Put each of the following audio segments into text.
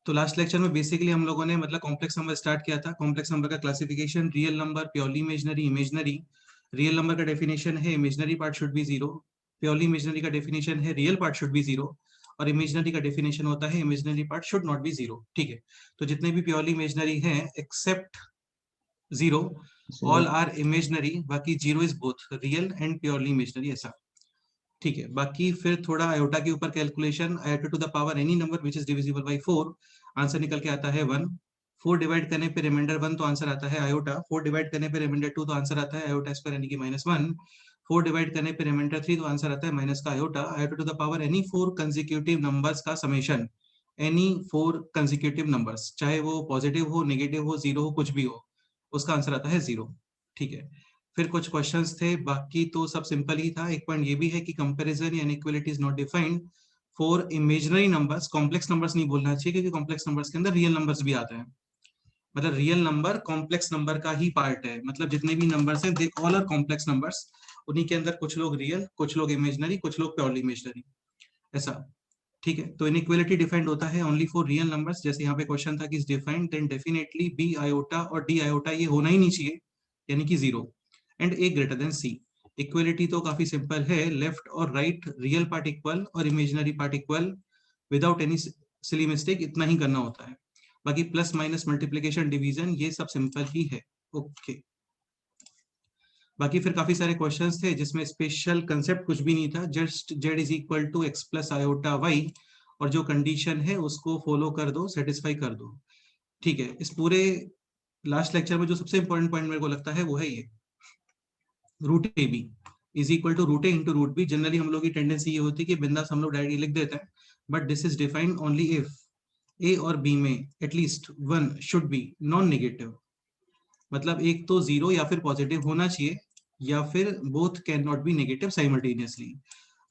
तो last lecture में basically हम लोगों ने मतलब कॉम्प्लेक्स नंबर स्टार्ट किया था। कॉम्प्लेक्स नंबर का classification, real number, purely imaginary, imaginary. Real number का डेफिनेशन है imaginary part should be zero. Purely imaginary का डेफिनेशन है real part should be zero. और इमेजिनरी का डेफिनेशन होता है imaginary part should not be zero. ठीक है, तो जितने भी प्योरली इमेजिनरी हैं except zero, all are imaginary. बाकी zero is both real and purely imaginary, ऐसा। ठीक है, बाकी फिर थोड़ा आयोटा के ऊपर calculation. Iota to the power any number which is divisible by 4, answer निकल के आता है 1। 4 डिवाइड करने पे रिमाइंडर 1 तो आंसर आता है आयोटा। 4 डिवाइड करने पे रिमाइंडर 2 तो आंसर आता है आयोटा स्क्वायर यानी कि -1। 4 डिवाइड करने पे रिमाइंडर 3 तो आंसर आता है माइनस का iota. Iota to the power any 4 consecutive numbers का समेशन, एनी 4 कंसेक्यूटिव नंबर्स, चाहे वो पॉजिटिव हो, नेगेटिव हो, जीरो हो, कुछ भी हो, उसका आंसर आता है 0। ठीक है, फिर कुछ क्वेश्चंस थे, बाकी तो सब सिंपल ही था। एक पॉइंट ये भी है कि कंपैरिजन या inequality is not defined for imaginary numbers. Complex numbers नहीं बोलना चाहिए क्योंकि कॉम्प्लेक्स नंबर्स के अंदर रियल नंबर्स भी आते हैं। मतलब रियल नंबर कॉम्प्लेक्स नंबर का ही पार्ट है। मतलब जितने भी नंबर्स हैं they all are complex numbers. उन्हीं के अंदर कुछ लोग रियल, कुछ लोग इमेजिनरी, कुछ लोग प्योरली इमेजिनरी, ऐसा। ठीक है, तो इनइक्वालिटी डिफाइंड होता है ओनली फॉर रियल नंबर्स। जैसे यहाँ पे क्वेश्चन था कि is defined, then definitely b iota और डी आयोटा ये होना ही नहीं चाहिए, यानी कि 0, and a greater than c. Equality तो काफी सिंपल है, लेफ्ट और राइट रियल पार्ट इक्वल और imaginary part equal, without any silly mistake, इतना ही करना होता है। बाकी प्लस माइनस मल्टीप्लीकेशन डिवीजन ये सब सिंपल ही है। ओके, बाकी फिर काफी सारे क्वेश्चंस थे जिसमें स्पेशल कंसेप्ट कुछ भी नहीं था, just z is equal to x plus iota y, और जो कंडीशन है उसको फॉलो कर दो, सेटिस्फाई कर दो। ठीक है, इस पूरे लास्ट लेक्चर में जो सबसे इंपॉर्टेंट पॉइंट मेरे को लगता है वो है ये, root a b is equal to root a into root b. Generally हम लोग की टेंडेंसी ये होती है कि बिंदास हम लोग डायरेक्टली लिख देते हैं, but this is defined only if A और बी में at least one should be non negative. मतलब एक तो जीरो या फिर पॉजिटिव होना चाहिए, या फिर both can not be negative simultaneously.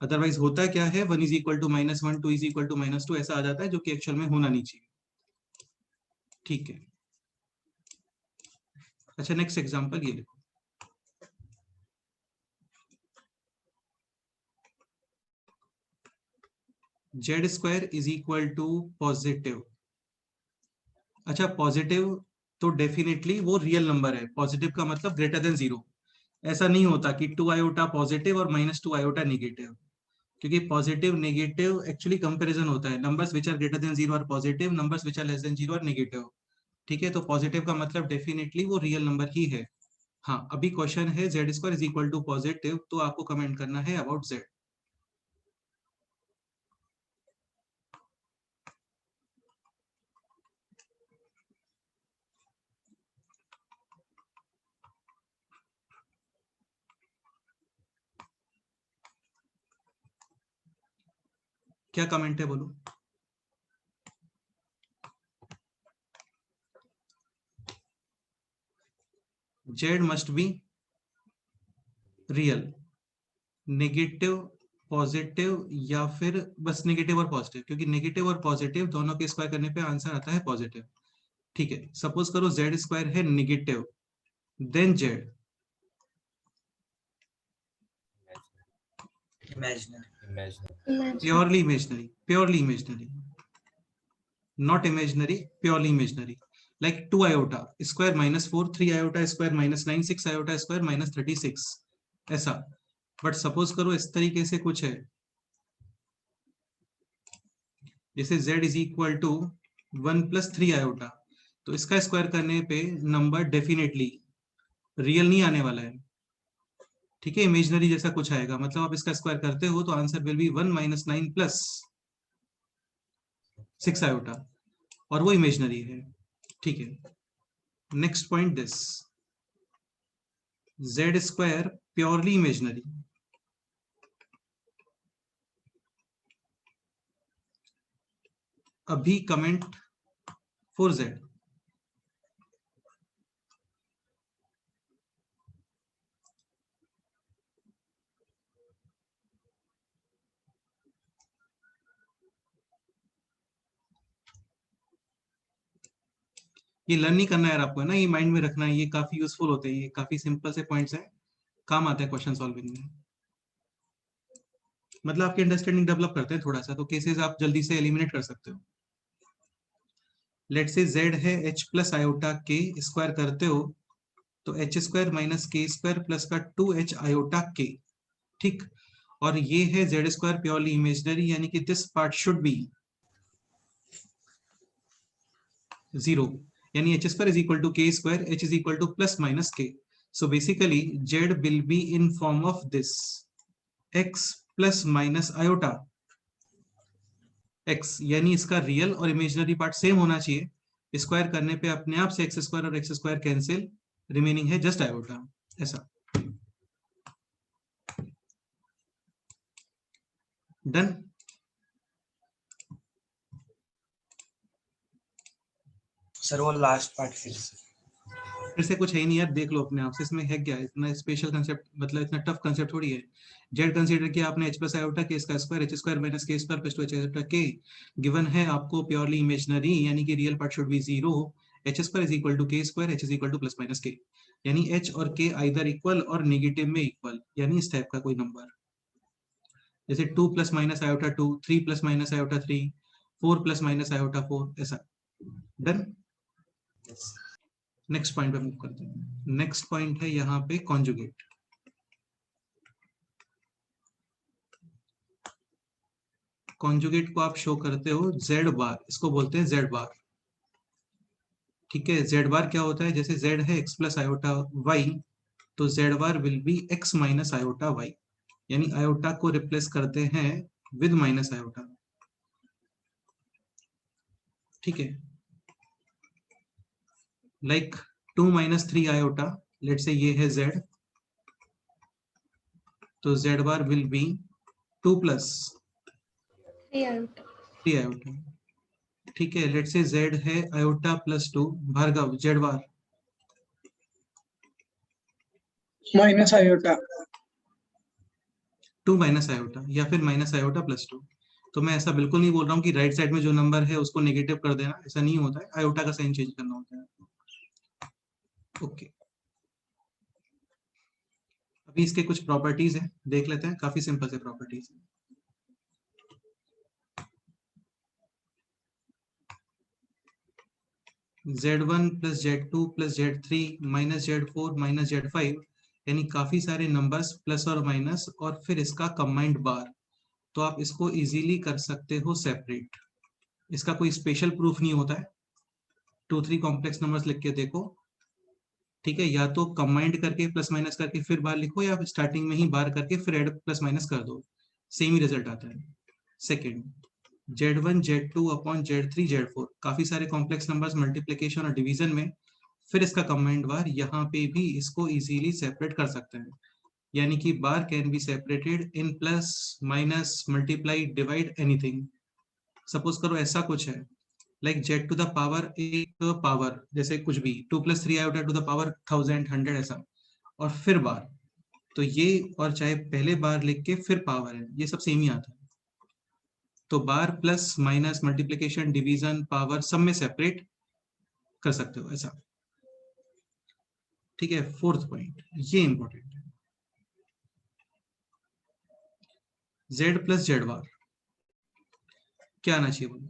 Otherwise होता क्या है, 1 is equal to -1, 2 is equal to -2, ऐसा आ जाता है जो कि एक्चुअल में होना नहीं चाहिए। ठीक है, अच्छा नेक्स्ट एग्जांपल ये देखो, z square is equal to positive. अच्छा पॉजिटिव तो डेफिनेटली वो रियल नंबर है, पॉजिटिव का मतलब ग्रेटर देन 0। ऐसा नहीं होता कि 2 आयोटा पॉजिटिव और -2 आयोटा नेगेटिव, क्योंकि पॉजिटिव नेगेटिव एक्चुअली कंपैरिजन होता है। Numbers which are greater than 0 are positive, numbers which are less than 0 are negative. ठीक है, तो पॉजिटिव का मतलब डेफिनेटली वो रियल नंबर ही है। हाँ, अभी क्वेश्चन है z square is equal to positive, तो आपको कमेंट करना है अबाउट जेड। क्या कमेंट है बोलो। Z must be real, negative, positive, या फिर बस नेगेटिव और पॉजिटिव, क्योंकि नेगेटिव और पॉजिटिव दोनों के स्क्वायर करने पे आंसर आता है पॉजिटिव। ठीक है, सपोज करो जेड स्क्वायर है negative, then z purely imaginary, purely imaginary, not imaginary, purely imaginary. Like 2 iota square -4, 3 iota square -9, 6 iota square -36, ऐसा। बट सपोज करो इस तरीके से कुछ है, जैसे z is equal to 1 + 3 iota, तो इसका स्क्वायर करने पे नंबर डेफिनेटली रियल नहीं आने वाला है। ठीक है, इमेजिनरी जैसा कुछ आएगा। मतलब आप इसका स्क्वायर करते हो तो आंसर विल बी 1 - 9 + 6 आयोटा, और वो इमेजिनरी है। ठीक है, next point this, Z square purely imaginary. अभी कमेंट फॉर जेड। ये लर्न नहीं करना है यार आपको, है ना, ये माइंड में रखना है, ये काफी यूजफुल होते हैं, ये काफी सिंपल से पॉइंट्स हैं, काम आते हैं क्वेश्चन सॉल्विंग में। मतलब आपकी अंडरस्टैंडिंग डेवलप करते हैं थोड़ा सा, तो केसेस आप जल्दी से एलिमिनेट कर सकते हो। लेट से z है h plus iota k, square करते हो तो h square minus k square plus का 2h आयोटा k, ठीक। और ये है z स्क्वायर प्योरली इमेजिनरी, यानी कि दिस पार्ट शुड बी 0, यानी h square is equal to k square, h is equal to plus minus k. So basically z will be in form of this x plus minus iota x, यानी इसका real और imaginary part same होना चाहिए. Square करने पे अपने आप से एक्स स्क्वायर और एक्स स्क्वायर कैंसिल, रिमेनिंग है जस्ट आयोटा, ऐसा. डन. सर वो लास्ट पार्ट फिर से कुछ है ही नहीं यार, देख लो अपने आप से, इसमें है क्या, इतना स्पेशल कंसेप्ट, मतलब इतना टफ कंसेप्ट थोड़ी है. जेड कंसीडर किया आपने h प्लस आयोटा के इसका square, h square minus k square plus 2h iota k. Given है आपको प्योरली इमेजिनरी, यानी कि real part should be 0, h square is equal to k square, h is equal to plus minus k, यानी h और k either equal और negative में equal, यानी इस टाइप का कोई नंबर, जैसे 2 plus minus iota 2, 3 plus minus iota 3, 4 plus minus iota 4, ऐसा. डन. नेक्स्ट पॉइंट पे मूव करते हैं. नेक्स्ट पॉइंट है यहाँ पे कॉन्जुगेट. कॉन्जुगेट को आप शो करते हो z बार, इसको बोलते हैं z बार, ठीक है. z बार क्या होता है, जैसे z है x प्लस आयोटा y, तो z bar will be x minus iota y, यानी आयोटा को रिप्लेस करते हैं विद माइनस आयोटा, ठीक है. लाइक 2 माइनस 3 आयोटा, लेट से ये है z, तो z bar will be 2 plus 3 iota, ठीक है. लेट से z है आयोटा प्लस 2, भार्गव z बार माइनस आयोटा 2 माइनस आयोटा, या फिर माइनस आयोटा प्लस 2. तो मैं ऐसा बिल्कुल नहीं बोल रहा हूँ कि राइट साइड में जो नंबर है उसको नेगेटिव कर देना, ऐसा नहीं होता है, आयोटा का साइन चेंज करना होता है. ओके. अभी इसके कुछ प्रॉपर्टीज हैं, देख लेते हैं, काफी सिंपल से प्रॉपर्टीज हैं. z1 plus z2 plus z3 minus z4 minus z5, यानी काफी सारे नंबर्स प्लस और माइनस, और फिर इसका कंबाइंड बार. तो आप इसको इजीली कर सकते हो सेपरेट, इसका कोई स्पेशल प्रूफ नहीं होता है. 2-3 कॉम्प्लेक्स नंबर्स लिख के देखो, ठीक है. या तो कंबाइंड करके प्लस माइनस करके फिर बार लिखो, या स्टार्टिंग में ही बार करके फिर ऐड प्लस माइनस कर दो, सेम ही रिजल्ट आता है. Second, z1 z2 upon z3 z4, काफी सारे कॉम्प्लेक्स नंबर्स मल्टीप्लीकेशन और डिवीजन में, फिर इसका कंबाइंड बार, यहाँ पे भी इसको इजीली सेपरेट कर सकते हैं, यानी कि bar can be separated in plus minus multiply divide anything. Suppose करो ऐसा कुछ है, like z to the power, एक पावर जैसे कुछ भी 2 plus 3 iota to the power 1000 100 ऐसा, और फिर बार, तो ये, और चाहे पहले बार लिख के फिर पावर है, ये सब सेम ही आता है. तो bar plus minus multiplication division power सब में सेपरेट कर सकते हो, ऐसा, ठीक है. फोर्थ पॉइंट, ये इंपॉर्टेंट है, z प्लस जेड बार क्या आना चाहिए बोलो.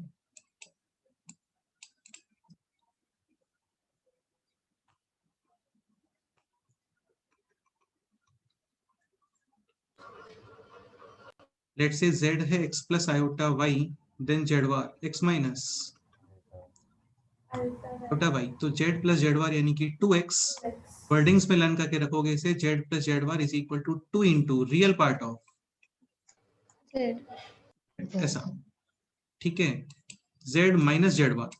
लेट्स से z है x plus iota y, then z bar x minus iota y, तो z प्लस z बार यानी कि 2x, वर्डिंग्स में लर्न करके रखोगे इसे, z plus z bar is equal to 2 into real part of ऐसा, ठीक है. z minus z bar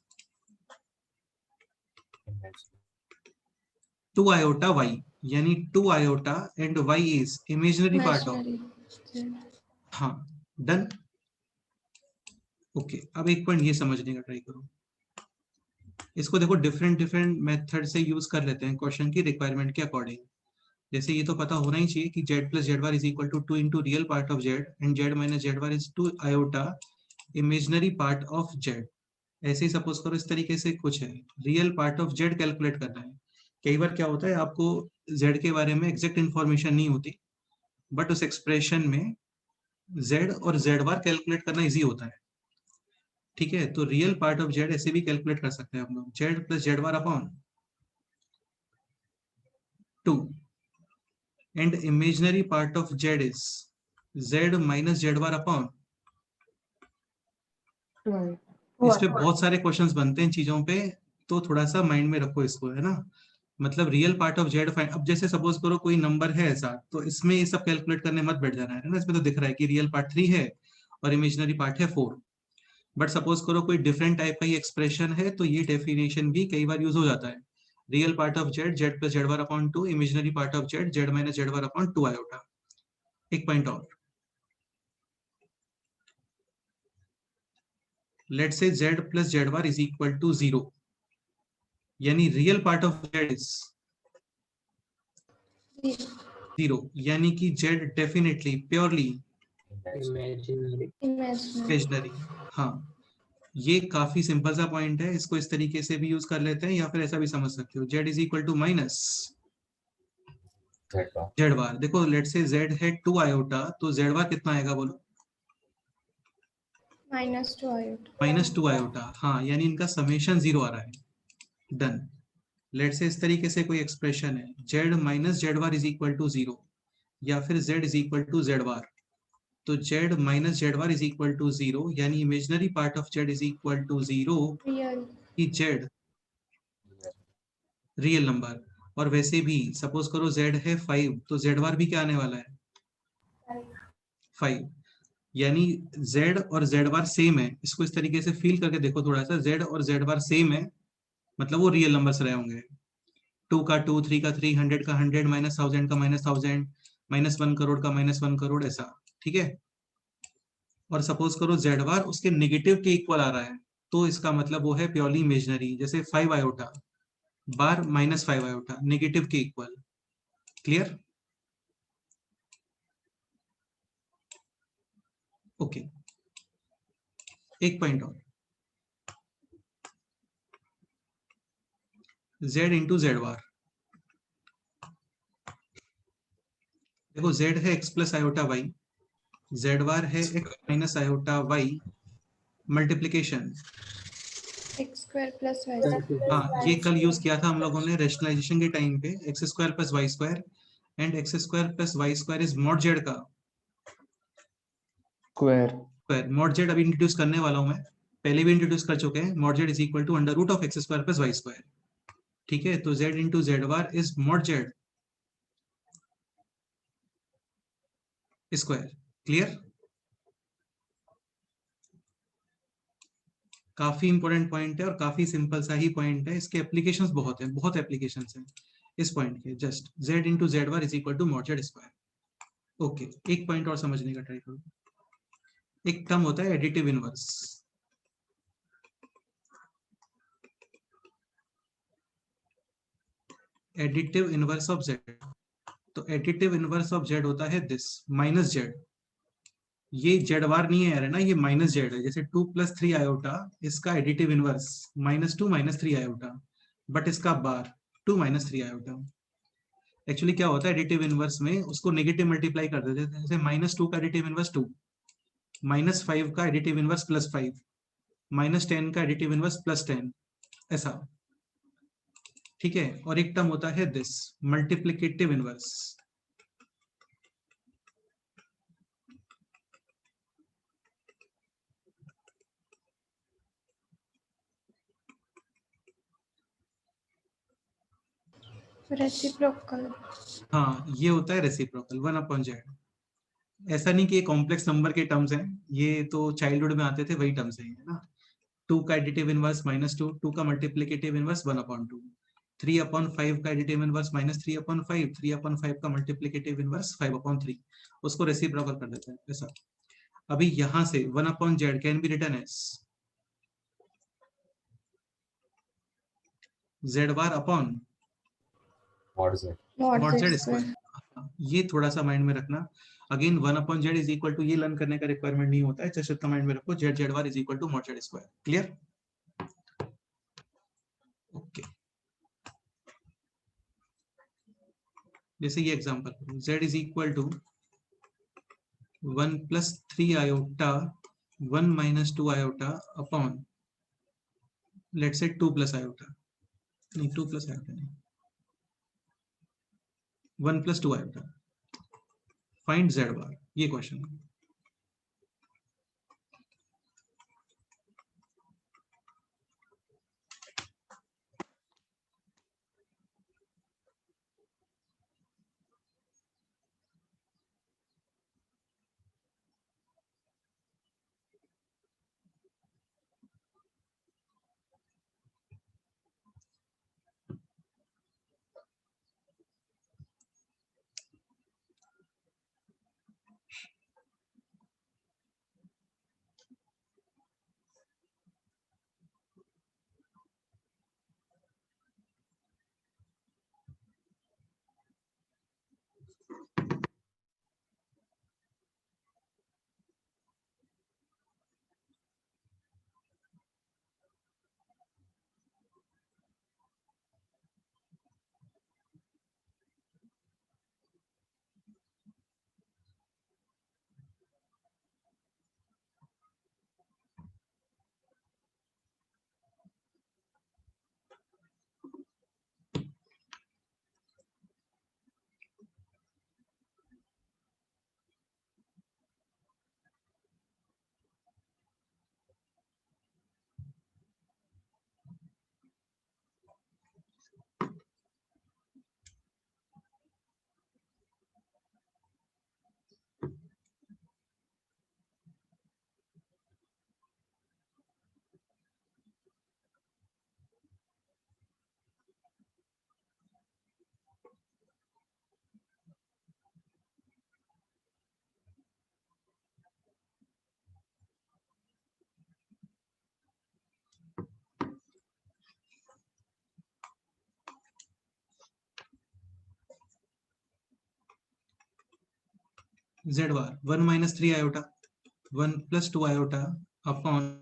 2 iota y, यानी 2 आयोटा and y is imaginary part of. हाँ, डन. ओके. अब एक पॉइंट ये समझने का ट्राई करो, इसको देखो डिफरेंट डिफरेंट मेथड से यूज कर लेते हैं क्वेश्चन की रिक्वायरमेंट के अकॉर्डिंग. जैसे ये तो पता होना ही चाहिए कि z plus Z bar is equal to 2 into real part of z, and z minus Z bar is 2 iota imaginary part of z. ऐसे ही सपोज करो इस तरीके से कुछ है, real part of z calculate करना है. कई बार क्या होता है, आपको z के बारे में एग्जैक्ट इन्फॉर्मेशन नहीं होती, बट उस एक्सप्रेशन में z और z बार कैलकुलेट करना इजी होता है. ठीक है, तो रियल पार्ट ऑफ जेड ऐसे भी कैलकुलेट कर सकते हैं हम लोग, Z plus Z bar upon 2 and imaginary part of z is Z minus Z bar upon. इस पे बहुत सारे क्वेश्चंस बनते हैं इन चीजों पे, तो थोड़ा सा माइंड में रखो इसको, है ना। मतलब real part of Z find, अब जैसे सपोज करो कोई नंबर है ऐसा, तो इसमें ये सब कैलकुलेट करने मत बैठ जाना है ना। इसमें तो दिख रहा है कि रियल पार्ट 3 है और इमेजिनरी पार्ट है 4। बट सपोज करो कोई डिफरेंट टाइप का ये एक्सप्रेशन है, तो ये डेफिनेशन भी कई बार यूज हो जाता है। Real part of z z plus Z bar upon 2, imaginary part of z z minus Z bar upon 2 iota. एक पॉइंट और, let's say z plus Z bar is equal to 0, यानी real part of z is 0, यानी कि z definitely purely imaginary. हाँ, ये काफी simple सा point है, इसको इस तरीके से भी यूज कर लेते हैं, या फिर ऐसा भी समझ सकते हो, z is equal to minus Z bar. देखो लेट से z है 2 आयोटा, तो z बार कितना आएगा बोलो? -2 आयोटा। -2 आयोटा, हाँ, यानी इनका समेशन 0 आ रहा है। डन। लेट से इस तरीके से कोई एक्सप्रेशन है, z minus Z bar is equal to 0, या फिर z is equal to Z bar. तो z minus Z bar is equal to 0, यानी imaginary part of z is equal to 0 real कि z रियल नंबर। और वैसे भी suppose करो z है 5, तो z बार भी क्या आने वाला है? 5, यानी z और z बार सेम है। इसको इस तरीके से फील करके देखो थोड़ा सा, z और z बार सेम है, मतलब वो रियल नंबर्स रहे होंगे। 2 का 2, 3 का 3, 100 का 100, माइनस 1000 का माइनस 1000, माइनस 1 करोड़ का माइनस 1 करोड़, ऐसा। ठीक है, और सपोज करो जेड बार उसके नेगेटिव के इक्वल आ रहा है, तो इसका मतलब वो है प्योरली इमेजिनरी। जैसे 5 iota bar minus 5 iota, negative के इक्वल। क्लियर? ओके, एक पॉइंट और, z इंटू जेड बार। देखो z है x plus iota y, Z bar है x minus iota y, multiplication. x² + y²। हाँ, ये कल यूज किया था हम लोगों ने रेशनलाइजेशन के टाइम पे, x square plus y square, and x square plus y square is mod z का स्क्वायर। मॉड जेड अभी इंट्रोड्यूस करने वाला हूं मैं, पहले भी इंट्रोड्यूस कर चुके हैं। Mod z is equal to under root of x square plus y square. ठीक है, तो z into Z bar is mod z square. Clear? काफी इंपॉर्टेंट पॉइंट है और काफी सिंपल सा ही पॉइंट है, इसके एप्लीकेशंस बहुत है, बहुत एप्लीकेशंस हैं इस पॉइंट के। Just z into Z bar is equal to mod z square. Okay, एक पॉइंट और समझने का ट्राई करो। एक टर्म होता है additive inverse. Additive inverse of z, तो एडिटिव इनवर्स ऑफ जेड होता है दिस माइनस जेड। ये जेड बार नहीं है ना, ये माइनस जेड है। जैसे 2 + 3 आयोटा, इसका एडिटिव इनवर्स -2 -3 आयोटा, बट इसका बार 2 - 3 आयोटा। एक्चुअली क्या होता है एडिटिव इनवर्स में, उसको नेगेटिव मल्टीप्लाई कर देते हैं। जैसे -2 का एडिटिव इनवर्स 2, -5 का एडिटिव इनवर्स +5, -10 का एडिटिव इनवर्स +10, ऐसा। ठीक है, और एक टर्म होता है दिस मल्टीप्लिकेटिव इनवर्स। रेसिप्रोकल। हाँ, ये होता है रेसिप्रोकल 1/z। ऐसा नहीं कि ये कॉम्प्लेक्स नंबर के टर्म्स हैं, ये तो चाइल्डहुड में आते थे, वही टर्म्स हैं, है ना। 2 का एडिटिव इनवर्स -2, 2 का मल्टीप्लिकेटिव इनवर्स 1/2, 3/5 का एडिटिव इनवर्स -3/5, 3/5 का मल्टीप्लिकेटिव इनवर्स 5/3, उसको रेसिप्रोकल कर देते हैं ऐसा। अभी यहां से 1/z can be written as z bar upon mod z square. ये थोड़ा सा माइंड में रखना। Again 1/z is equal to, ये लर्न करने का रिक्वायरमेंट नहीं होता है, जस्ट इतना माइंड में रखो, z bar is equal to mod z square. Clear? Okay, जैसे ये example z is equal to 1 + 3 iota 1 minus 2 iota upon, let's say 2 plus iota. नहीं, 2 plus iota नहीं, 1 plus 2 iota. Find z bar. ये question है. Z bar 1 minus 3 iota, 1 plus 2 iota upon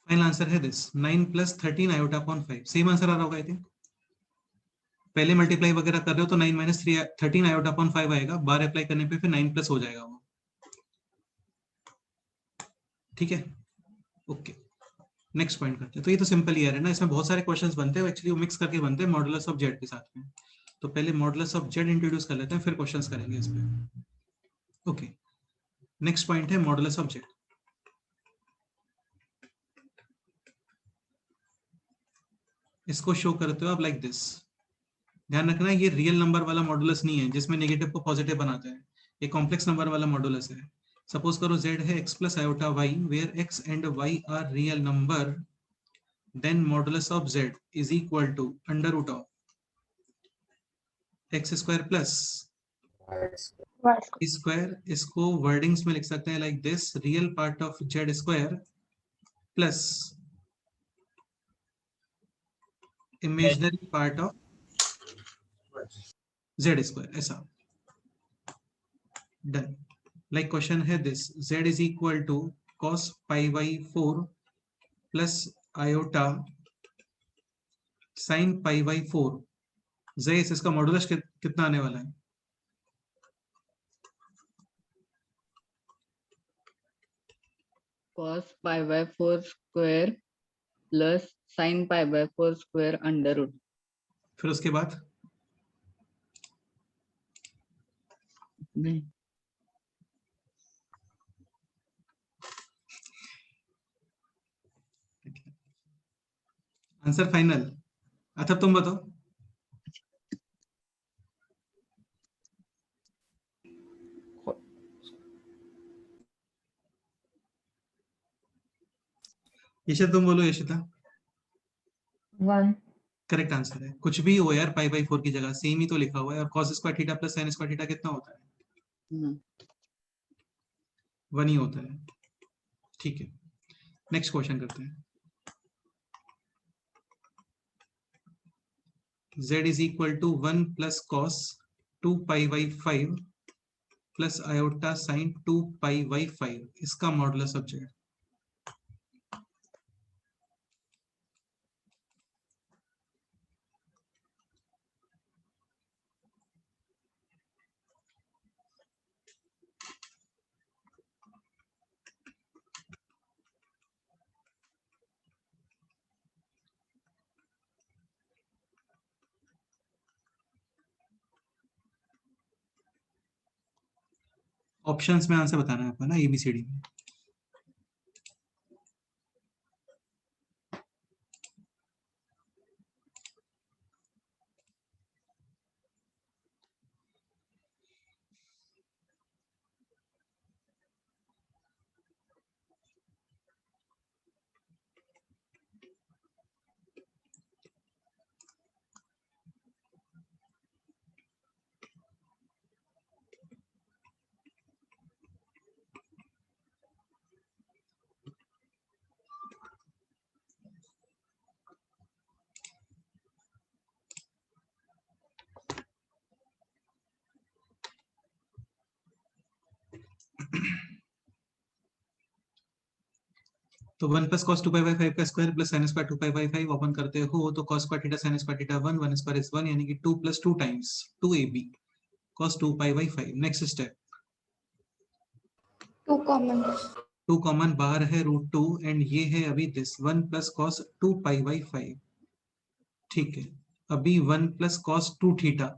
final answer है this 9 plus 13 iota upon 5. Same answer आ रहा होगा I think. पहले multiply वगैरह कर रहे हो तो 9 minus 3 13 iota upon 5 आएगा. बार अप्लाई करने पे फिर 9 plus हो जाएगा वो. ठीक है, ओके. नेक्स्ट पॉइंट करते हैं. तो ये तो सिंपल ईयर है ना, इसमें बहुत सारे क्वेश्चंस बनते हैं एक्चुअली, वो मिक्स करके बनते हैं मॉडुलस ऑफ जेड के साथ में. तो पहले मॉडुलस ऑफ जेड इंट्रोड्यूस कर लेते हैं, फिर क्वेश्चंस करेंगे इस पे. ओके, नेक्स्ट पॉइंट है मॉडुलस ऑफ जेड. इसको शो करते हो आप लाइक दिस. ध्यान रखना ये रियल नंबर वाला मॉडुलस नहीं है जिसमें नेगेटिव को पॉजिटिव बनाते हैं. ये कॉम्प्लेक्स नंबर वाला मॉडुलस है. सपोज करो z है x plus iota y where x and y are real number, then modulus of z is equal to under root of x square plus square. इसको wordings में लिख सकते हैं like this, real part of z square plus imaginary part of z square ऐसा done. Like question है this, z is equal to cos pi by 4 plus iota sin pi by 4. z इसका modulus कितना आने वाला है? cos pi by 4 square plus sin pi by 4 square under root. फिर उसके बाद नहीं, आंसर फाइनल. अच्छा तुम बताओ. यशिता तुम बोलो. यशिता 1. करेक्ट आंसर है. कुछ भी हो यार, पाई बाई 4 की जगह सेम ही तो लिखा हुआ है. और cos square theta plus sin square theta कितना होता है? 1 ही होता है. ठीक है, नेक्स्ट क्वेश्चन करते हैं. z is equal to 1 plus cos 2 pi by 5 plus iota sin 2 pi by 5. इसका मॉडुलस ऑफ z. ऑप्शंस में आंसर बताना है आपको ना, एबीसीडी में. तो 1 प्लस cos 2 पाई बाई 5 का square plus sin square 2 pi by 5 open करते हो तो cos square theta sin square theta 1 1 square is 1, यानी कि 2 plus 2 times 2ab cos 2 pi by 5. Next step, 2 common. 2 common बाहर है √2 एंड ये है अभी this 1 plus cos 2 pi by 5. ठीक है, अभी 1 प्लस cos 2 थीटा.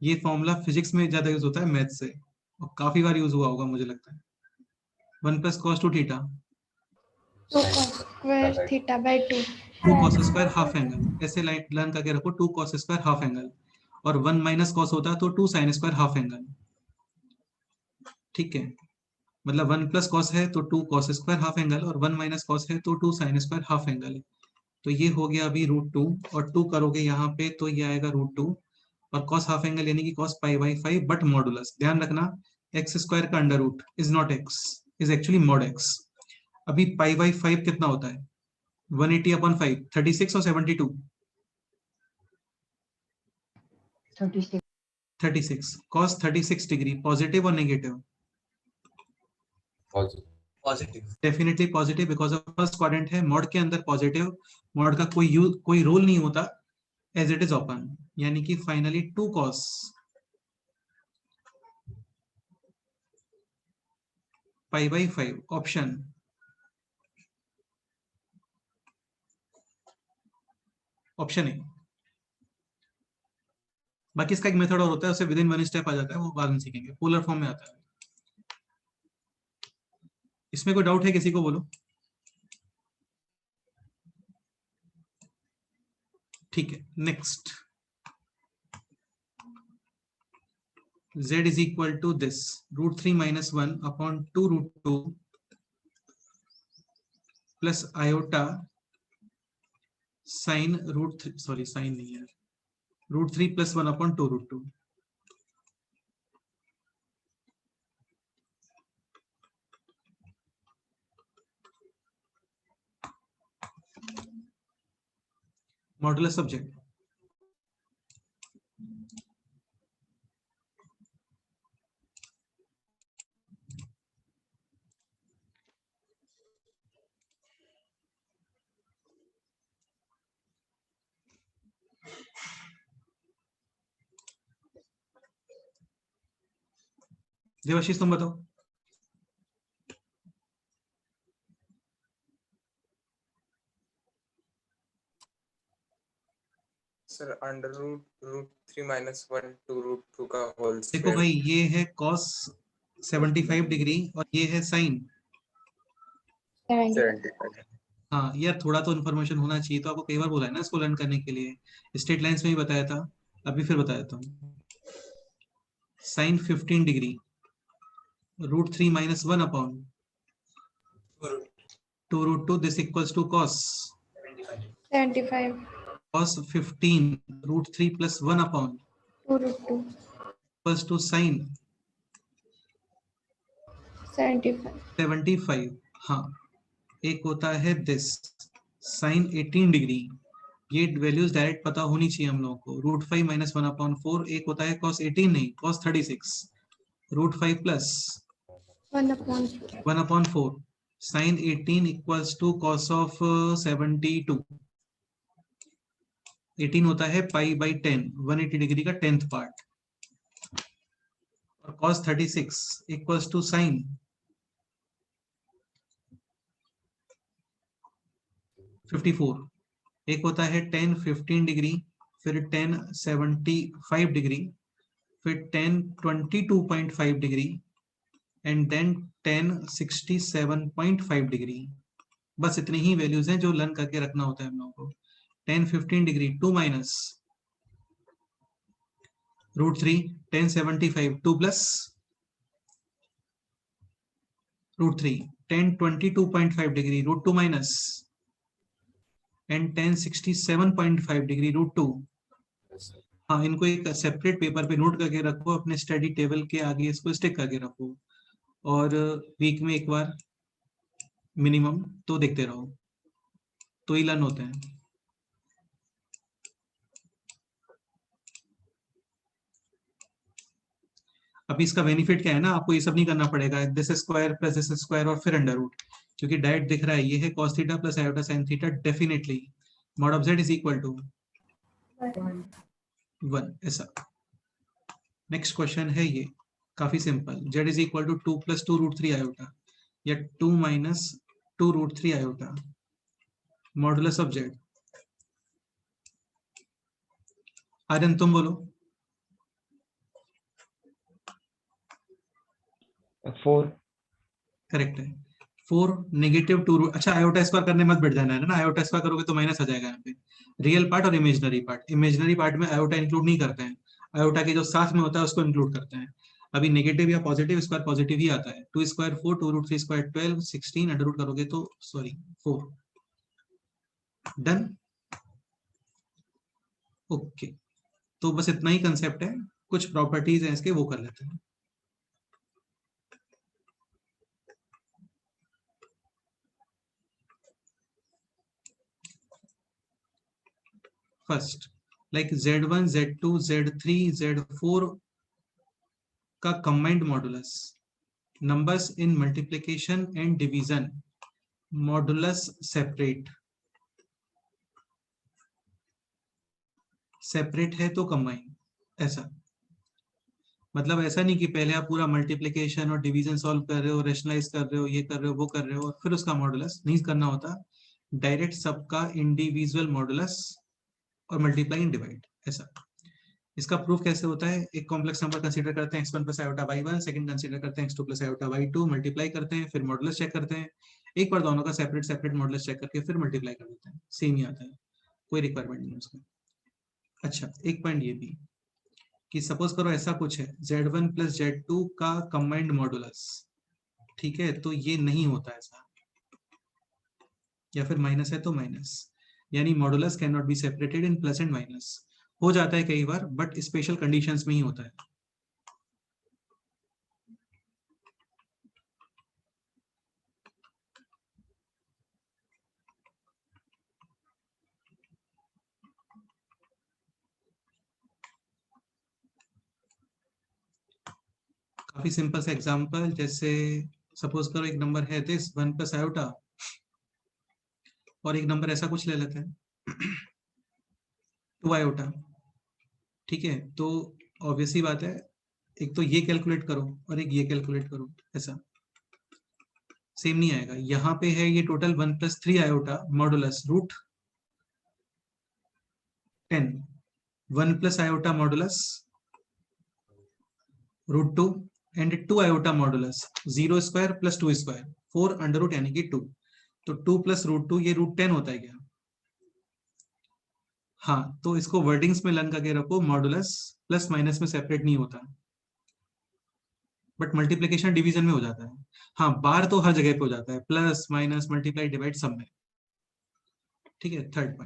ये फॉर्मूला फिजिक्स में ज्यादा यूज होता है मैथ से, और काफी बार यूज हुआ होगा मुझे लगता है. 1 plus cos 2 theta 2 cos square theta by 2. 2 cos square half angle. ऐसे लाइन लर्न करके रखो, 2 cos स्क्वायर हाफ एंगल, और 1 माइनस cos होता तो 2 sin स्क्वायर हाफ एंगल. ठीक है, मतलब 1 प्लस cos है तो 2 cos स्क्वायर हाफ एंगल, और 1 माइनस cos है तो 2 sin स्क्वायर हाफ एंगल. तो ये हो गया अभी √2, और 2 करोगे यहाँ पे तो ये आएगा √2, और cos हाफ एंगल यानी कि cos pi by 5, but modulus ध्यान रखना x स्क्वायर का under root is not x, is actually mod x. अभी पाई बाई 5 कितना होता है? 180 अपॉन 5, 36 और 72. 36. 36. cos 36 डिग्री पॉजिटिव और negative? Positive. Definitely positive, because of first quadrant है. मॉड के अंदर पॉजिटिव, मॉड का कोई रोल नहीं होता एज इट इज ओपन, यानी कि finally 2 cos pi by 5 option. Option A. बाकी इसका एक मेथड और होता है, उसे विद इन 1 स्टेप आ जाता है, वो बाद में सीखेंगे. पोलर फॉर्म में आता है. इसमें कोई डाउट है किसी को? बोलो. ठीक है, next. z is equal to this √3 minus 1 upon 2 √2 plus iota sin √3, sorry sin नहीं है, √3 plus 1 upon 2 √2. Modulus of z. Devashish तुम बताओ। Sir under root 3 minus 1 two root 2 का होल देखो स्क्वायर। भाई, ये है cos 75 डिग्री और ये है साइन। 75। हाँ यार, थोड़ा तो इन्फॉर्मेशन होना चाहिए, तो आपको कई बार बोला है ना इसको लर्न करने के लिए, स्ट्रेट लाइंस में भी बताया था, अभी फिर बता देता हूँ। Sine 15 degree root 3 minus 1 upon 2 root 2, this equals to cos 75 cos 15 root 3 plus 1 upon 2 root 2 equals to sine 75 75। हाँ, एक होता है दिस साइन 18 डिग्री, ये वैल्यूज डायरेक्ट पता होनी चाहिए हम लोगों को, रूट 5 माइनस 1 अपॉन 4। एक होता है cos 18 नहीं, cos 36 root 5 plus 1 upon 4 1 upon 4 sin 18 equals to cos of 72। 18 होता है पाई बाई 10, 180 डिग्री का 10th पार्ट, और cos 36 equals to sin 54। एक होता है 10 15 डिग्री, फिर 10 75 डिग्री, फिर 10 22.5 डिग्री, एंड देन 10 67.5 डिग्री। बस इतनी ही वैल्यूज हैं जो लर्न करके रखना होता है हम लोगों को। 10 15 degree 2 minus root 3, 10 75 2 plus root 3, 10 22.5 degree root 2 minus, and 10 67.5 degree root 2। हाँ, इनको एक सेपरेट पेपर पे नोट करके रखो, अपने स्टडी टेबल के आगे इसको स्टिक करके रखो, और वीक में एक बार मिनिमम तो देखते रहो, तो ही लर्न होते हैं। अभी इसका बेनिफिट क्या है ना, आपको ये सब नहीं करना पड़ेगा, this square plus this square और फिर अंडर रूट, क्योंकि डायरेक्ट दिख रहा है ये है cos theta plus iota sin theta, definitely mod of z is equal to 1, ऐसा। नेक्स्ट क्वेश्चन है ये, काफी simple, z is equal to 2 plus 2 root 3 iota या 2 minus 2 root 3 iota, modulus of z। Aryan तुम बोलो। 4 करेक्ट है, 4 नेगेटिव 2 रूट। अच्छा, iota square करने मत बैठ जाना है ना, आयोटा स्क्वायर करोगे तो माइनस आ जाएगा यहाँ पे। रियल पार्ट और इमेजिनरी पार्ट, इमेजिनरी पार्ट में आयोटा इंक्लूड नहीं करते हैं, आयोटा के जो साथ में होता है उसको इंक्लूड करते हैं। अभी नेगेटिव या पॉजिटिव स्क्वायर पॉजिटिव ही आता है, 2 square 4, 2 root 3 square 12, 16 under root करोगे तो सॉरी 4। Done, okay. तो बस इतना ही कंसेप्ट है, कुछ प्रॉपर्टीज हैं इसके, वो कर लेते हैं। First, like z1 z2 z3 z4 का combined modulus, numbers in multiplication and division, modulus separate. Separate है तो कंबाइन, ऐसा मतलब ऐसा नहीं कि पहले आप पूरा मल्टीप्लिकेशन और डिवीजन सॉल्व कर रहे हो, रेशनलाइज कर रहे हो, ये कर रहे हो, वो कर रहे हो, और फिर उसका मॉडुलस नहीं करना होता, डायरेक्ट सबका इंडिविजुअल मॉडुलस और मल्टीप्लाई एंड डिवाइड, ऐसा। इसका प्रूफ कैसे होता है, एक कॉम्प्लेक्स नंबर कंसीडर करते हैं x1 plus iota y1, second consider करते हैं x2 plus iota y2, multiply करते हैं, फिर मॉडुलस चेक करते हैं, एक बार दोनों का सेपरेट सेपरेट मॉडुलस चेक करके फिर मल्टीप्लाई कर देते हैं, सेम ही आता है, कोई रिक्वायरमेंट नहीं है उसका। अच्छा, एक पॉइंट ये भी कि सपोज करो ऐसा कुछ है, z1 प्लस z2 का कंबाइंड मॉडुलस, ठीक है, तो ये नहीं होता ऐसा, या फिर माइनस है तो माइनस, यानी modulus can not B separated in plus and minus. हो जाता है कई बार, बट स्पेशल कंडीशंस में ही होता है। काफी सिंपल सा एग्जांपल, जैसे सपोज करो एक नंबर है दिस 1 प्लस आयोटा, और एक नंबर ऐसा कुछ ले लेते हैं 2 आयोटा, ठीक है। तो ऑब्वियसली बात है, एक तो ये कैलकुलेट करो और एक ये कैलकुलेट करो, ऐसा सेम नहीं आएगा। यहाँ पे है ये total 1 + 3 iota modulus root 10, 1 + iota modulus root 2 and 2 iota modulus 0 square + 2 square 4 √ यानी कि 2। तो 2 + √2 ये √10 होता है क्या? हाँ, तो इसको वर्डिंग्स में लर्न करके रखो, मॉडुलस प्लस माइनस में सेपरेट नहीं होता, बट मल्टीप्लिकेशन डिवीजन में हो जाता है। हाँ, बार तो हर जगह पे हो जाता है, प्लस माइनस मल्टीप्लाई डिवाइड सब में। ठीक है, थर्ड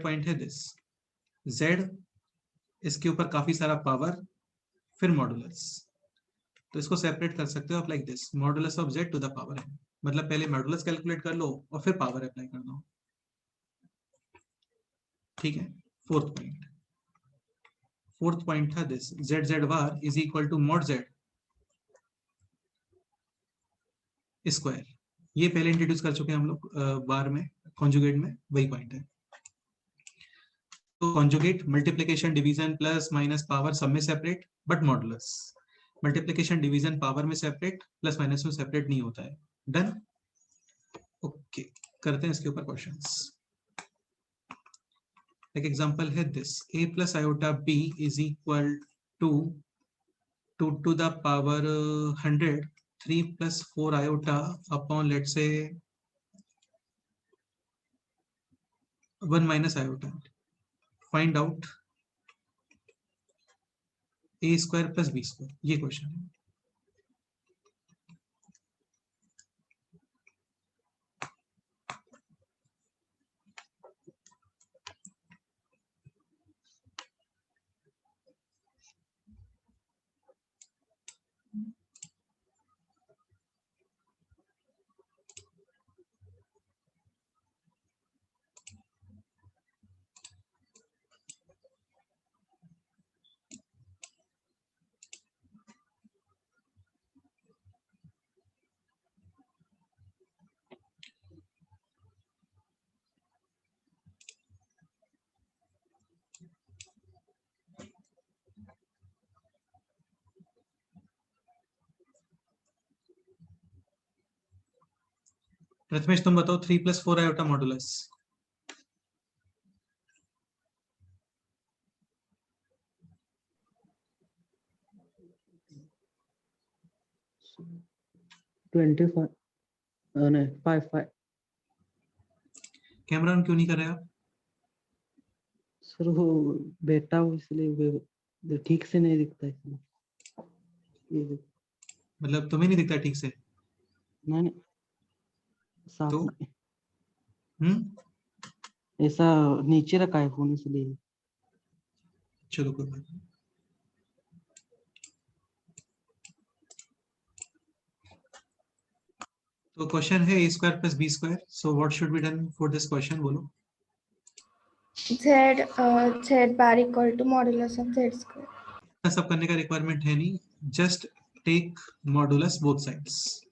पॉइंट है दिस, z इसके ऊपर काफी सारा पावर फिर मॉडुलस, तो इसको सेपरेट कर सकते हो आप like this, modulus of z to the power n। मतलब पहले मॉडुलस कैलकुलेट कर लो और फिर पावर अप्लाई कर दो। ठीक है, फोर्थ पॉइंट था this, z bar is equal to mod z square. ये पहले इंट्रोड्यूस कर चुके हैं हम लोग बार में, कॉन्जुगेट में, वही पॉइंट है। तो conjugate multiplication division plus minus power सब में separate, but modulus multiplication division power में सेपरेट, प्लस माइनस में सेपरेट नहीं होता है। डन। ओके, करते हैं इसके ऊपर क्वेश्चंस। एक एग्जांपल है this, a + iota b is equal to 2 to the power 100 3 + 4 iota upon let's say 1 - iota। Find out a² + b², ये क्वेश्चन है। प्रथमेश तुम बताओ, 3 + 4 आयोटा मॉडुलस। कैमरा ऑन क्यों नहीं कर रहे आप? सर वो बेटा हूँ इसलिए ठीक से नहीं दिखता इसमें। मतलब तुम्हें नहीं दिखता ठीक से? नहीं साफ तो ऐसा नीचे रखा है फोन इसलिए। चलो कोई बात नहीं। तो क्वेश्चन है a² + b²। So what should be done for this question, बोलो। z bar equal to modulus of z square. सब करने का रिक्वायरमेंट है नहीं, just take modulus both sides.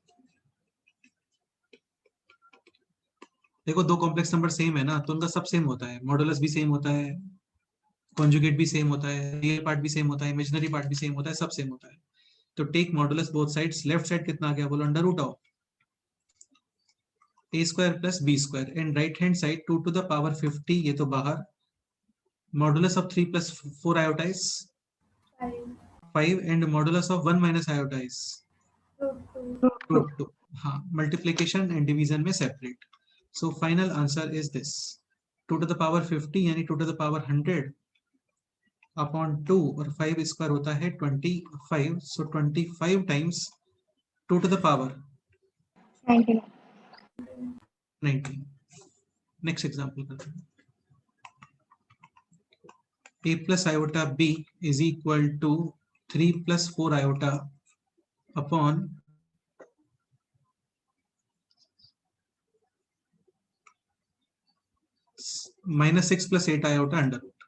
देखो, दो कॉम्प्लेक्स नंबर सेम है ना, तो उनका सब सेम होता है, मॉडुलस भी सेम होता है, कॉन्जुगेट भी सेम होता है, रियल पार्ट भी सेम होता है, इमेजिनरी पार्ट भी सेम होता है, सब सेम होता है। तो take modulus both sides. Left side कितना आ गया, बोलो, under root of a² + b² and right hand side 2 to the power 50, ये तो बाहर, modulus of 3 + 4 iota is 5 and modulus of 1 - iota is √2। हाँ, मल्टीप्लिकेशन एंड डिवीजन में separate. So final answer is this, 2 to the power 50 यानी 2 to the power 100 upon 2 और 5² होता है 25। So 25 times 2 to the power 19। Next example करते हैं। a + iota b is equal to 3 + 4 iota upon -6 + 8 iota under root.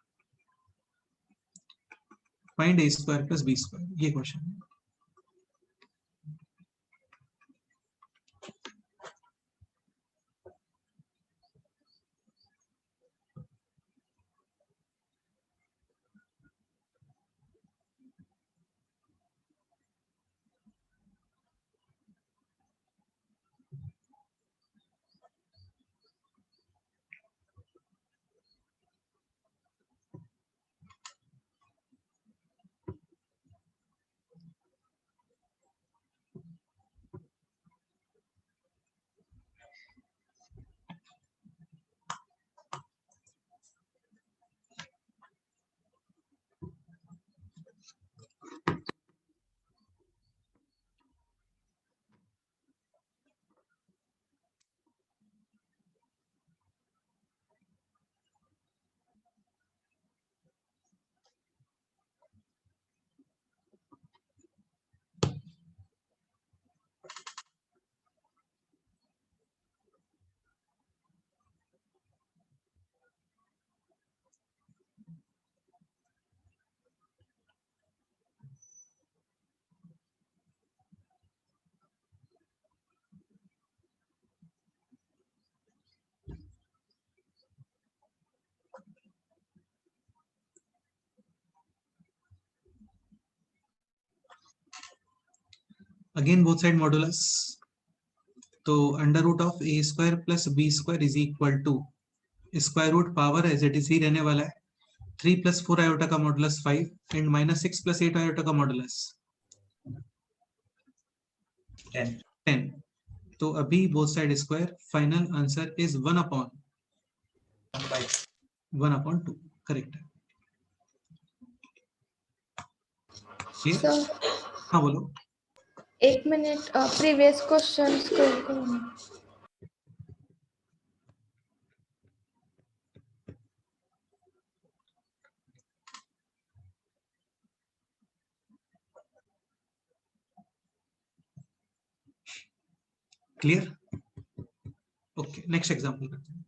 Find a² + b², ये question है। Again both side modulus, तो under root of a square plus b square is equal to square root power as it is ही रहने वाला है 3 + 4 iota का modulus 5 and -6 + 8 iota का modulus 10। तो अभी both side square, final answer is 1/2, correct है। Clear? सर हाँ बोलो। 1 मिनट, प्रीवियस क्वेश्चन स्क्रॉल करो। क्लियर? ओके, नेक्स्ट एग्जांपल करते हैं।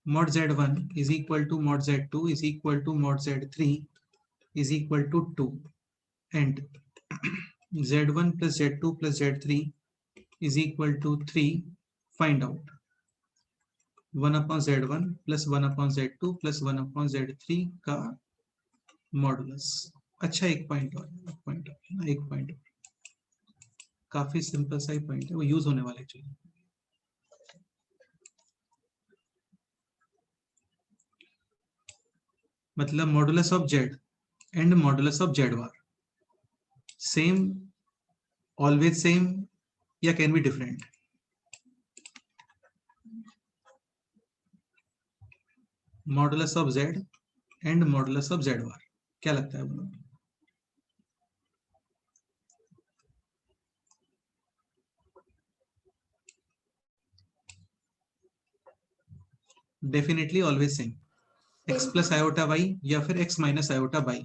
mod z1 is equal to mod z2 is equal to mod z3 is equal to 2 and z1 plus z2 plus z3 is equal to 3. Find out 1/z1 plus 1/z2 plus 1/z3 का modulus. अच्छा, एक point काफी simple सा ही point है, वो use होने वाला actually. मतलब modulus of Z and modulus of Z bar same, always same, या can be different? Modulus of Z and modulus of Z bar, क्या लगता है बोलो? Definitely always same, x plus iota Y या फिर x माइनस आयोटा वाई,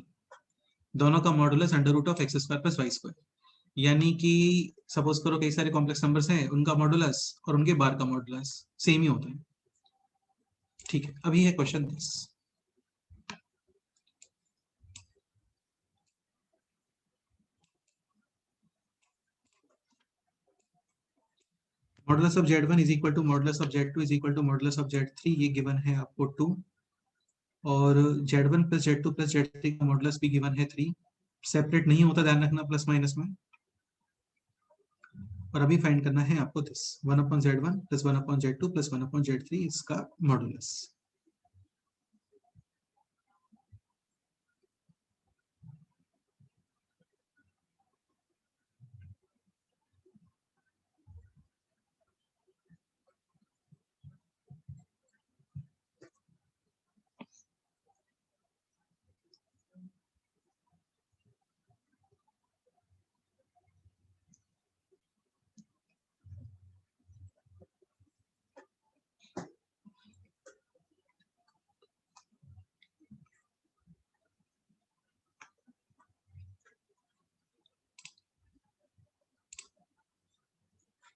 दोनों का modulus under root of x² plus y²। यानी कि सपोज करो कई सारे कॉम्प्लेक्स नंबर्स हैं, उनका मॉडुलस और उनके बार का मॉडुलस सेम ही होता है। ठीक है, अभी है question 10। Modulus of z1 is equal to modulus of z2 is equal to modulus of z3, ये गिवन है आपको 2, और z1 plus z2 plus z3 का मॉडुलस भी गिवन है 3। सेपरेट नहीं होता, ध्यान रखना प्लस माइनस में। और अभी फाइंड करना है आपको this 1/z1 plus 1/z2 plus 1/z3 इसका मॉडुलस।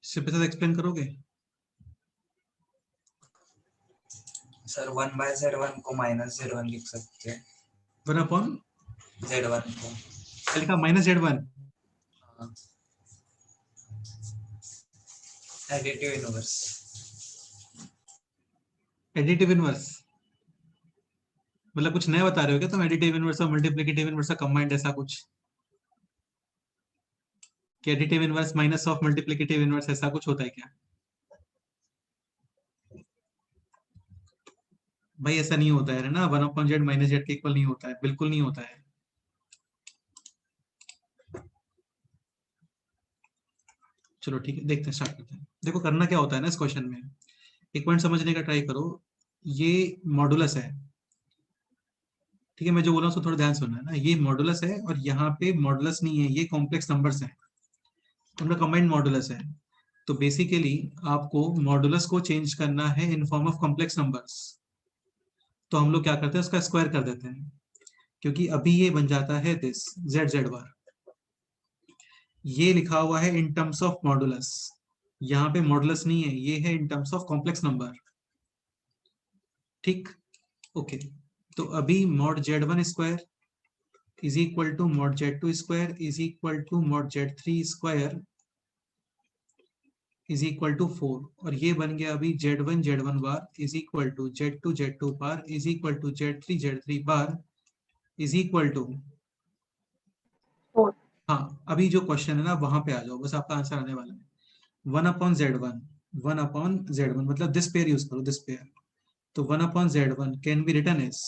सिर्फ साथ एक्सप्लेन करोगे? सर 1/z1 को -z1 लिख सकते हैं। 1/z1 को लिखा -z1, additive inverse. Additive inverse मतलब कुछ नया बता रहे हो क्या तुम? एडिटिव इनवर्स और मल्टीप्लिकेटिव इनवर्स का कंबाइंड ऐसा कुछ, कि additive inverse minus of multiplicative inverse, ऐसा कुछ होता है क्या? भाई ऐसा नहीं होता है ना, 1/z माइनस z के इक्वल नहीं होता है, बिल्कुल नहीं होता है। चलो ठीक है, देखते हैं, स्टार्ट करते हैं। देखो करना क्या होता है ना इस क्वेश्चन में, एक पॉइंट समझने का ट्राई करो। ये मॉडुलस है, ठीक है, मैं जो बोल रहा हूँ उसको थोड़ा ध्यान सुनना है ना। ये मॉडुलस है और यहाँ पे मॉडुलस नहीं है, ये कॉम्प्लेक्स नंबर्स हैं, उनका कंबाइंड मॉडुलस है। तो बेसिकली आपको मॉडुलस को चेंज करना है in form of complex numbers. तो हम लोग क्या करते हैं, उसका स्क्वायर कर देते हैं, क्योंकि अभी ये बन जाता है दिस z बार। ये लिखा हुआ है इन टर्म्स ऑफ मॉडुलस, यहाँ पे मॉडुलस नहीं है, ये है in terms of complex number. ठीक, ओके। तो अभी mod z1 square is equal to mod z2 square is equal to mod z3 square is equal to 4, और ये बन गया अभी z1 bar is equal to z2 bar is equal to z3 bar is equal to 4. हाँ, अभी जो question है ना वहां पे आ जाओ, बस आपका आंसर आने वाला है। 1/z1, 1/z1 मतलब दिस पेयर यूज करो, दिस पेयर। तो 1/z1 can be written as,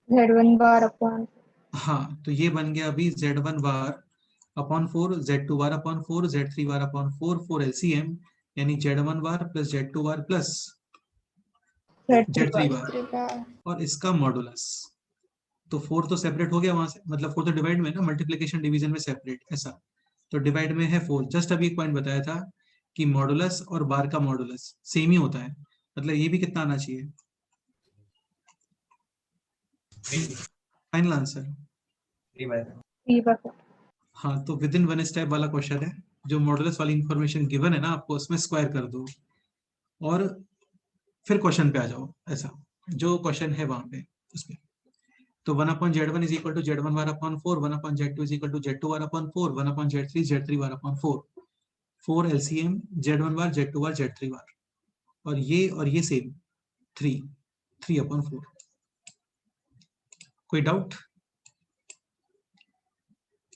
Z1 bar upon हाँ तो ये बन गया अभी z1 bar upon 4, z2 bar upon 4, z3 bar upon 4, 4 LCM यानी z1 बार प्लस z2 बार प्लस z3 बार 3 bar. और इसका मॉडुलस। तो 4 तो सेपरेट हो गया वहां से, मतलब 4 तो डिवाइड में है ना, मल्टीप्लिकेशन डिवीजन में सेपरेट ऐसा। तो डिवाइड में है 4। जस्ट अभी एक पॉइंट बताया था कि मॉडुलस और बार का मॉडुलस सेम ही होता है, मतलब ये भी कितना आना चाहिए, 3 फाइनल आंसर। 3/4. 3 bar 4. हाँ, तो विद इन वन स्टेप वाला क्वेश्चन है, जो मॉडुलस वाली इंफॉर्मेशन गिवन है ना आपको, उसमें स्क्वायर कर दो और फिर क्वेश्चन पे आ जाओ, ऐसा जो क्वेश्चन है वहां पे उसमें। तो 1/z1 is equal to z1 bar upon 4, 1/z2 is equal to z2 bar upon 4, 1/z3 z3 bar upon 4, 4 LCM z1 bar z2 bar z3 bar और ये सेम 3, 3/4। कोई डाउट?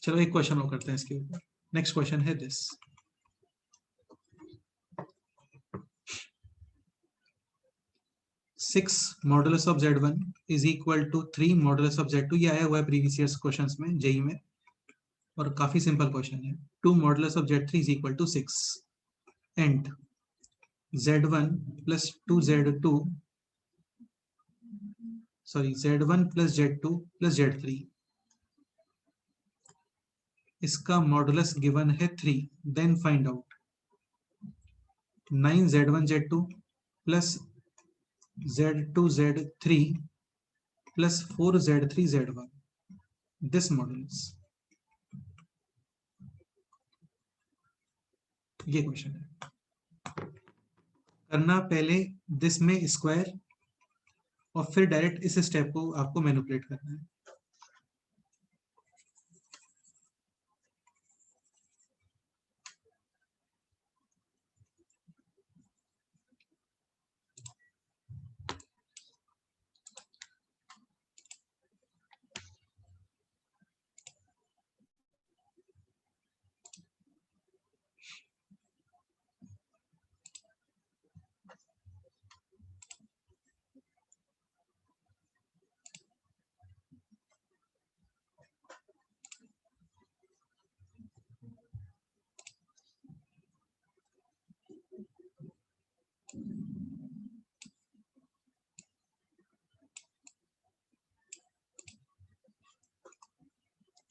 चलो एक क्वेश्चन और करते हैं इसके ऊपर। नेक्स्ट क्वेश्चन है this, 6 modulus of z1 is equal to 3 modulus of z2। ये आया हुआ है प्रीवियस ईयर्स क्वेश्चंस में, जेई में, और काफी सिंपल क्वेश्चन है। 2 modulus of z3 is equal to 6 and z1 plus 2z2 sorry z1 plus z2 plus z3, इसका मॉडुलस गिवन है 3। Then find out 9z1 z2 plus z2 z3 plus 4z3 z1, this modulus. ये question है। करना पहले this में square और फिर direct इस स्टेप को आपको मैनिपुलेट करना है।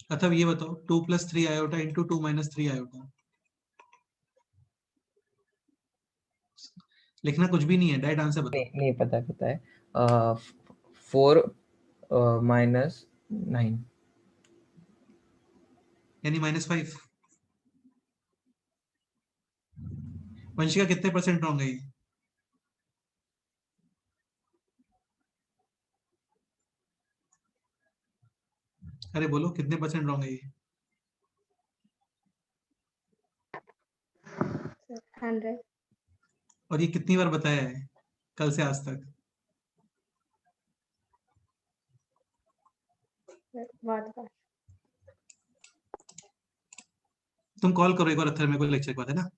अतः ये बताओ 2 + 3 आयोटा इंटू 2 - 3 आयोटा, लिखना कुछ भी नहीं है, डायरेक्ट आंसर बताओ। नहीं पता है 4 -9 यानी -5। वंशिका कितने % रॉन्ग है ये? अरे बोलो कितने % रॉन्ग है ये? 100. और ये कितनी बार बताया है कल से आज तक? बहुत बार. तुम कॉल करो एक बार अथर मेरे को लेक्चर के बाद, है ना?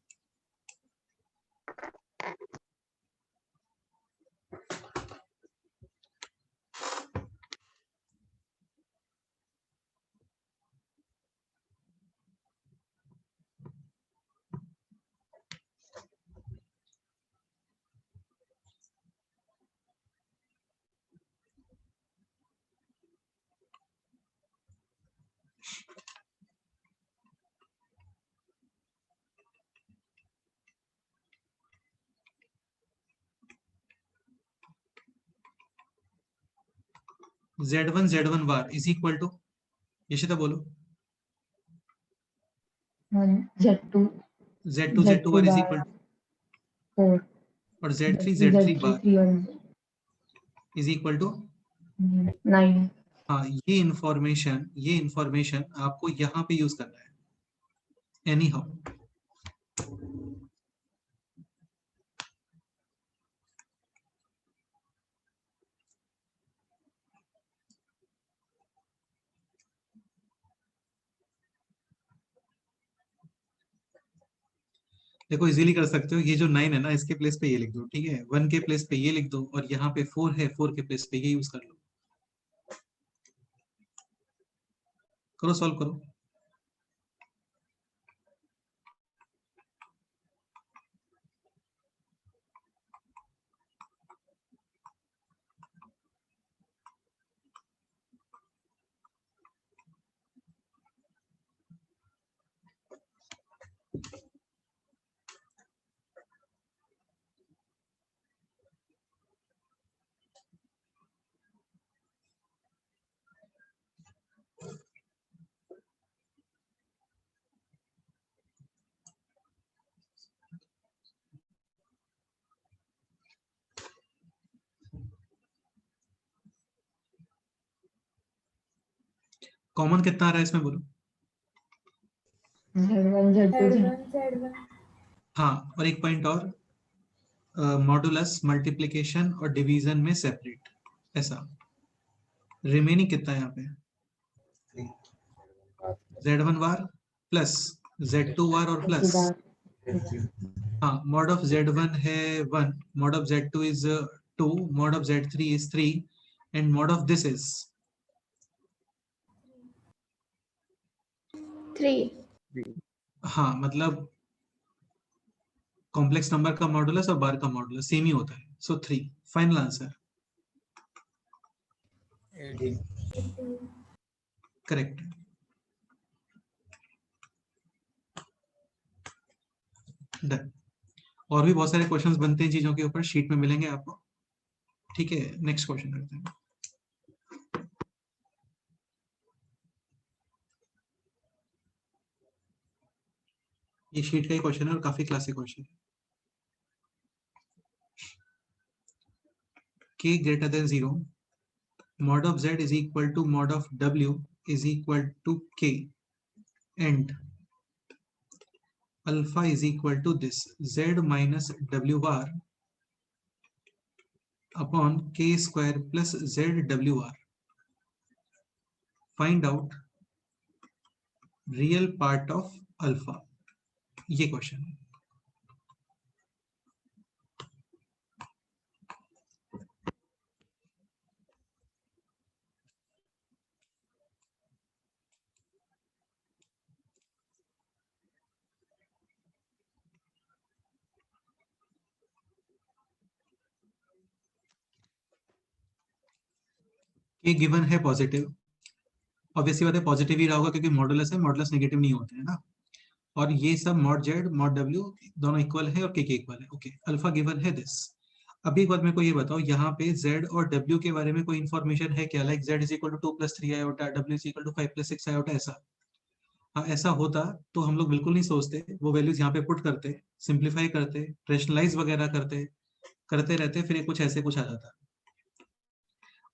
z1 bar is equal to, Yashita बोलो, Z2 z2 bar is bar equal 4. और z3 बार 3 और इज इक्वल टू 9. हाँ, ये इंफॉर्मेशन आपको यहाँ पे यूज करना है एनी हाउ। देखो इजीली कर सकते हो, ये जो 9 है ना इसके प्लेस पे ये लिख दो, ठीक है, 1 के प्लेस पे ये लिख दो, और यहाँ पे 4 है, 4 के प्लेस पे ये यूज कर लो। करो, सॉल्व करो। कॉमन कितना आ रहा है इसमें बोलो? Z1 Z2 Z1 हाँ, और एक पॉइंट और, मॉडुलस मल्टीप्लिकेशन और डिवीजन में सेपरेट, ऐसा। रिमेनिंग कितना है यहाँ पे? Z1 बार प्लस Z2 बार और प्लस, हाँ, mod of Z1 है 1, mod of Z2 is 2, mod of Z3 is 3, and mod of this is 3. हाँ, मतलब कॉम्प्लेक्स नंबर का मॉडुलस और बार का मॉडुलस सेम ही होता है, सो 3। Final answer 18. करेक्ट। डन। और भी बहुत सारे क्वेश्चंस बनते हैं चीजों के ऊपर, शीट में मिलेंगे आपको, ठीक है। नेक्स्ट क्वेश्चन करते हैं। ये शीट का ही क्वेश्चन है और काफी क्लासिक क्वेश्चन है। k greater than 0, mod of z is equal to mod of w is equal to k, and alpha is equal to this z minus w bar upon k square plus z w bar. Find out real part of alpha, ये question है। k given है positive, obviously बात है positive ही रहा होगा क्योंकि modulus है, modulus negative नहीं होते हैं ना। और ये सब मॉड जेड मॉड डब्ल्यू दोनों इक्वल है और के इक्वल है। ओके, अल्फा गिवन है दिस। अभी एक बात मेरे को ये बताओ, यहाँ पे z और w के बारे में कोई इन्फॉर्मेशन है क्या? Like z is equal to 2 + 3 iota, w is equal to 5 + 6 iota, ऐसा? हाँ, ऐसा होता तो हम लोग बिल्कुल नहीं सोचते, वो वैल्यूज यहाँ पे पुट करते, सिंप्लीफाई करते, रेशनलाइज वगैरह करते रहते, फिर कुछ ऐसे कुछ आ जाता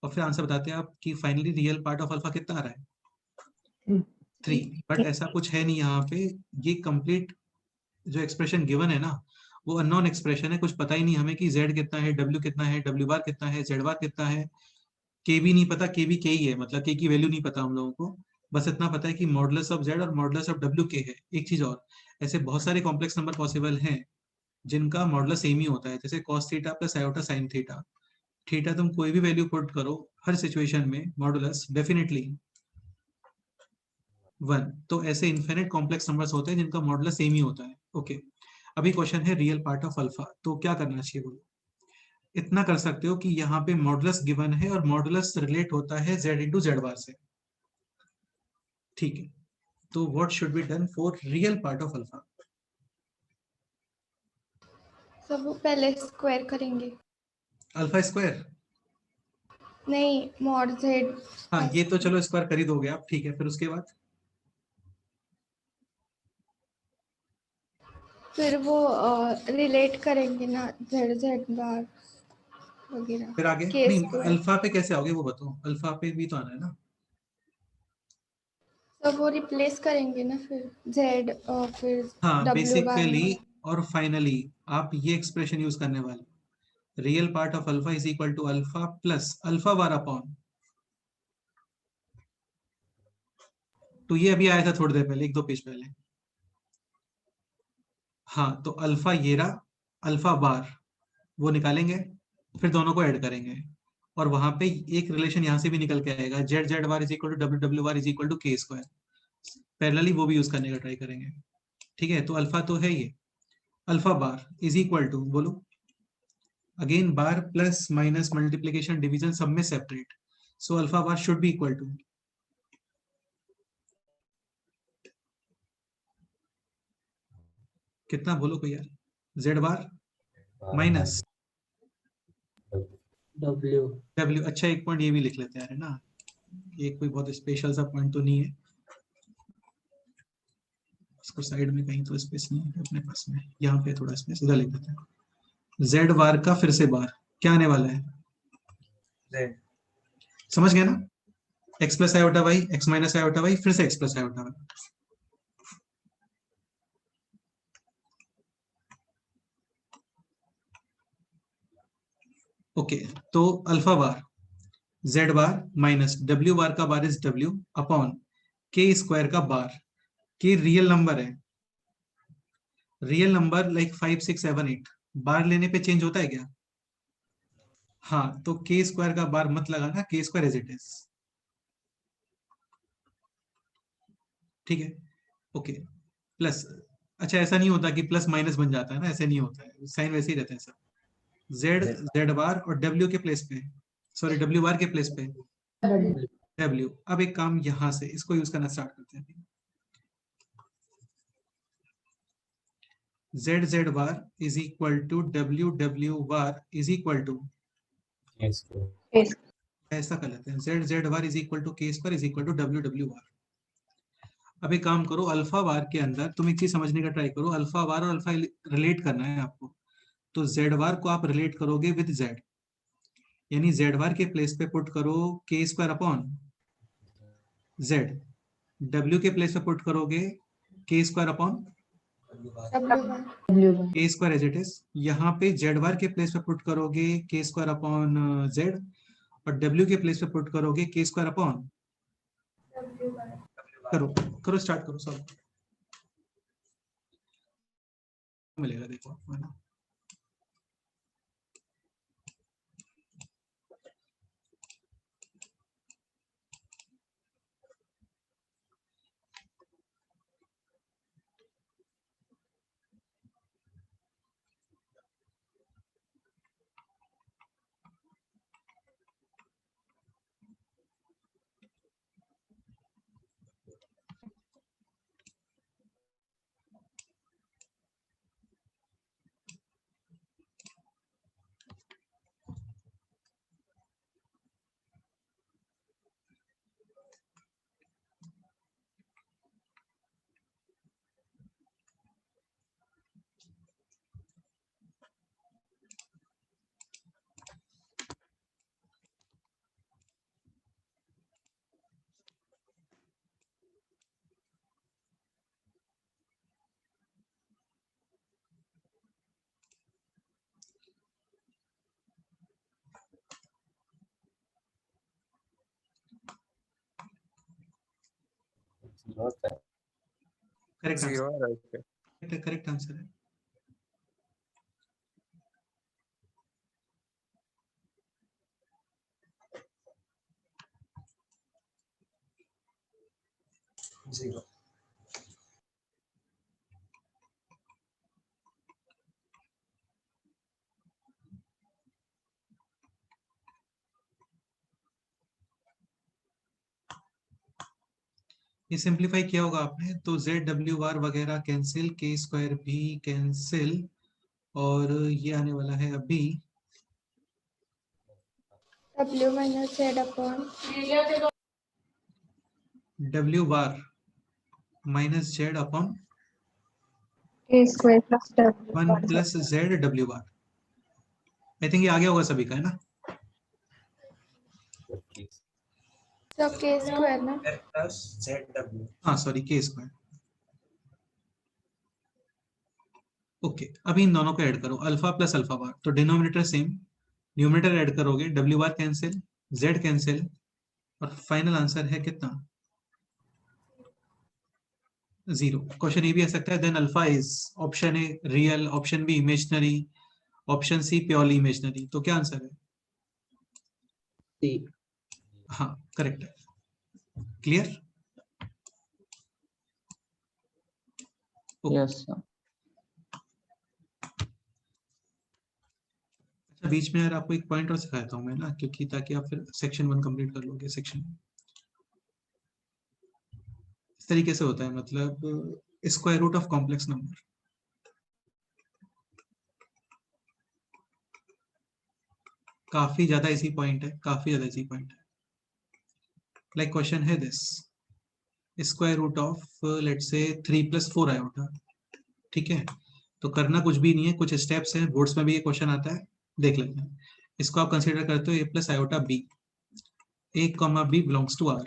और फिर आंसर बताते आप कि finally real part of alpha कितना आ रहा है? 3। बट ऐसा कुछ है नहीं यहाँ पे। ये कंप्लीट जो एक्सप्रेशन गिवन है ना, वो अननोन एक्सप्रेशन है, कुछ पता ही नहीं हमें कि z कितना है, w कितना है, w बार कितना है, z बार कितना है, k भी नहीं पता, k भी k ही है, मतलब k की वैल्यू नहीं पता हम लोगों को। बस इतना पता है कि मॉडुलस ऑफ z और मॉडुलस ऑफ w k है। एक चीज और, ऐसे बहुत सारे कॉम्प्लेक्स नंबर पॉसिबल हैं जिनका मॉडुलस सेम ही होता है, जैसे cos theta plus iota sin theta. Theta तुम कोई भी वैल्यू पुट करो हर सिचुएशन में, मॉडुलस डेफिनेटली 1। तो ऐसे इन्फिनिट कॉम्प्लेक्स नंबर्स होते हैं जिनका मॉडुलस सेम ही होता है। ओके, अभी क्वेश्चन है रियल पार्ट ऑफ अल्फा, तो क्या करना चाहिए बोलो? इतना कर सकते हो कि यहाँ पे मॉडुलस गिवन है और मॉडुलस रिलेट होता है z इंटू जेड बार से, ठीक है। तो what should be done for real part of alpha? सब वो पहले स्क्वायर करेंगे, अल्फा स्क्वायर? नहीं मॉड जेड। हाँ, ये तो चलो स्क्वायर कर ही दोगे आप, ठीक है। फिर उसके बाद फिर वो रिलेट करेंगे ना जेड जेड बार वगैरह। फिर आगे K नहीं, square। अल्फा पे कैसे आओगे वो बताओ, अल्फा पे भी तो आना है ना। तो वो रिप्लेस करेंगे ना फिर जेड और फिर हाँ, W बेसिकली बार। और फाइनली आप ये एक्सप्रेशन यूज करने वाले, real part of alpha is equal to alpha plus alpha bar upon, तो ये अभी आया था थोड़ी देर पहले, 1-2 पेज पहले। हाँ, तो अल्फा ये रहा, अल्फा बार वो निकालेंगे, फिर दोनों को ऐड करेंगे, और वहां पे एक रिलेशन यहाँ से भी निकल के आएगा, Z Z bar is equal to W W bar is equal to K square. Parallelly वो भी यूज करने का ट्राई करेंगे। ठीक है, तो अल्फा तो है ये, alpha bar is equal to, बोलो again, bar plus minus multiplication division सब में separate, so alpha bar should be equal to, कितना बोलो कोई यार, जेड बार माइनस W डब्ल्यू। अच्छा, एक पॉइंट ये भी लिख लेते हैं, है ना, ये कोई बहुत स्पेशल सा पॉइंट तो नहीं है, इसको साइड में कहीं तो स्पेस नहीं है अपने पास में, यहाँ पे थोड़ा स्पेस, इधर लिख देते हैं। जेड बार का फिर से बार क्या आने वाला है, जेड समझ गए ना, x plus iota y, x minus iota y, फिर से x plus iota y. Okay, तो alpha bar z bar minus डब्ल्यू बार का बार इज डब्ल्यू अपॉन के स्क्वायर का बार, के रियल नंबर है, रियल नंबर लाइक 5 6 7 8, बार लेने पे चेंज होता है क्या? हाँ, तो के स्क्वायर का बार मत लगाना, के स्क्वायर एज इट इज। ठीक है, ओके, प्लस, अच्छा ऐसा नहीं होता कि प्लस माइनस बन जाता है ना, ऐसे नहीं होता है, साइन वैसे ही रहता है सब। जेड जेड बार और डब्ल्यू के प्लेस पे, सॉरी डब्ल्यू बार के प्लेस पे डब्ल्यू। अब एक काम यहां से इसको यूज करना स्टार्ट करते हैं। Z Z bar is equal to W W bar is equal to, ऐसा कर लेते हैं, Z Z bar is equal to K square is equal to W W bar. अब एक काम करो, अल्फा बार के अंदर तुम एक चीज समझने का ट्राई करो, अल्फा बार और अल्फा रिलेट करना है आपको, तो जेड बार को आप रिलेट करोगे विद जेड, यानी जेड बार के प्लेस पे पुट करो के स्क्वायर अपॉन जेड, डब्ल्यू के प्लेस पे पुट करोगे के स्क्वायर अपॉन W1 के स्क्वायर एज इट इज, यहाँ पे जेड बार के प्लेस पे पुट करोगे के स्क्वायर अपॉन जेड, और डब्ल्यू के प्लेस पे पुट करोगे के स्क्वायर अपॉन, करो करो स्टार्ट करो, सब मिलेगा देखो आपको, है ना। करेक्ट Zero आंसर, right है। करेक्ट आंसर है। जीरो ये सिंप्लीफाई किया होगा आपने, तो जेड डब्ल्यू बार वगैरह कैंसिल, के स्क्वायर भी कैंसिल, और ये आने वाला है अभी W minus Z upon W bar minus Z upon A square plus W 1 bar. Plus Z W bar. I think ये आ गया होगा सभी का, है ना। So K square ना, प्लस जेड डब्ल्यू। हाँ सॉरी, के स्क्वायर। ओके, अभी इन दोनों को ऐड करो, अल्फा प्लस अल्फा बार, तो डिनोमिनेटर सेम, न्यूमरेटर ऐड करोगे, डब्ल्यू बार कैंसिल, जेड कैंसिल, और फाइनल आंसर है कितना, 0। क्वेश्चन ये भी आ सकता है then alpha is, option a real, option b imaginary, option c purely imaginary. तो क्या आंसर है? सी। हाँ करेक्ट है। क्लियर? yes sir. अच्छा बीच में यार आपको एक पॉइंट और सिखाता हूँ मैं ना, क्योंकि ताकि आप फिर सेक्शन 1 कंप्लीट कर लोगे। सेक्शन इस तरीके से होता है, मतलब square root of complex number. काफी ज्यादा इजी पॉइंट है, काफी ज्यादा इजी पॉइंट है। लाइक क्वेश्चन है this, square root of let's say 3 + 4 iota. ठीक है, तो करना कुछ भी नहीं है, कुछ स्टेप्स हैं, बोर्ड्स में भी ये क्वेश्चन आता है, देख लेते हैं। इसको आप कंसीडर करते हो a + iota b, a, b belongs to r।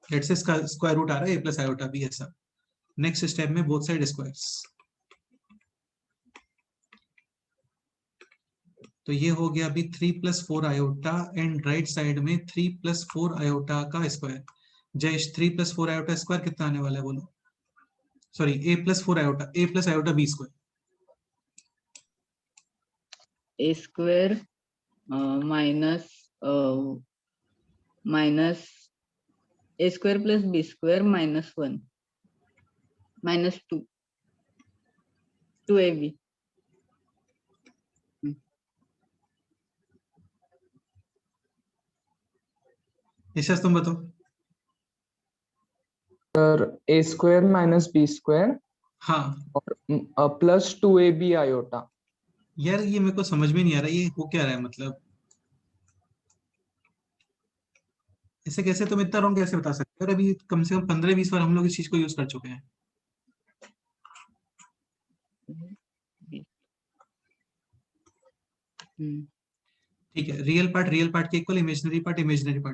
Let's say इसका स्क्वायर रूट आ रहा है a + आयोटा b ऐसा। नेक्स्ट स्टेप में बोथ साइड स्क्वायर्स, तो ये हो गया अभी 3 + 4 आयोटा एंड राइट साइड में 3 + 4 आयोटा का स्क्वायर। जयेश 3 + 4 आयोटा स्क्वायर कितना आने वाला है बोलो? Sorry a + 4 iota, a + iota b square. A square minus minus a square plus b square -1 -2 2ab। Yashas तुम बताओ। sir a square minus b square हाँ और प्लस 2ab आयोटा। यार ये मेरे को समझ में नहीं आ रहा, ये हो क्या रहा है मतलब? ऐसे कैसे तुम इतना रॉन्ग कैसे बता सकते हो? और अभी कम से कम 15-20 बार हम लोग इस चीज को यूज कर चुके हैं। ठीक है, रियल पार्ट के equal, imaginary part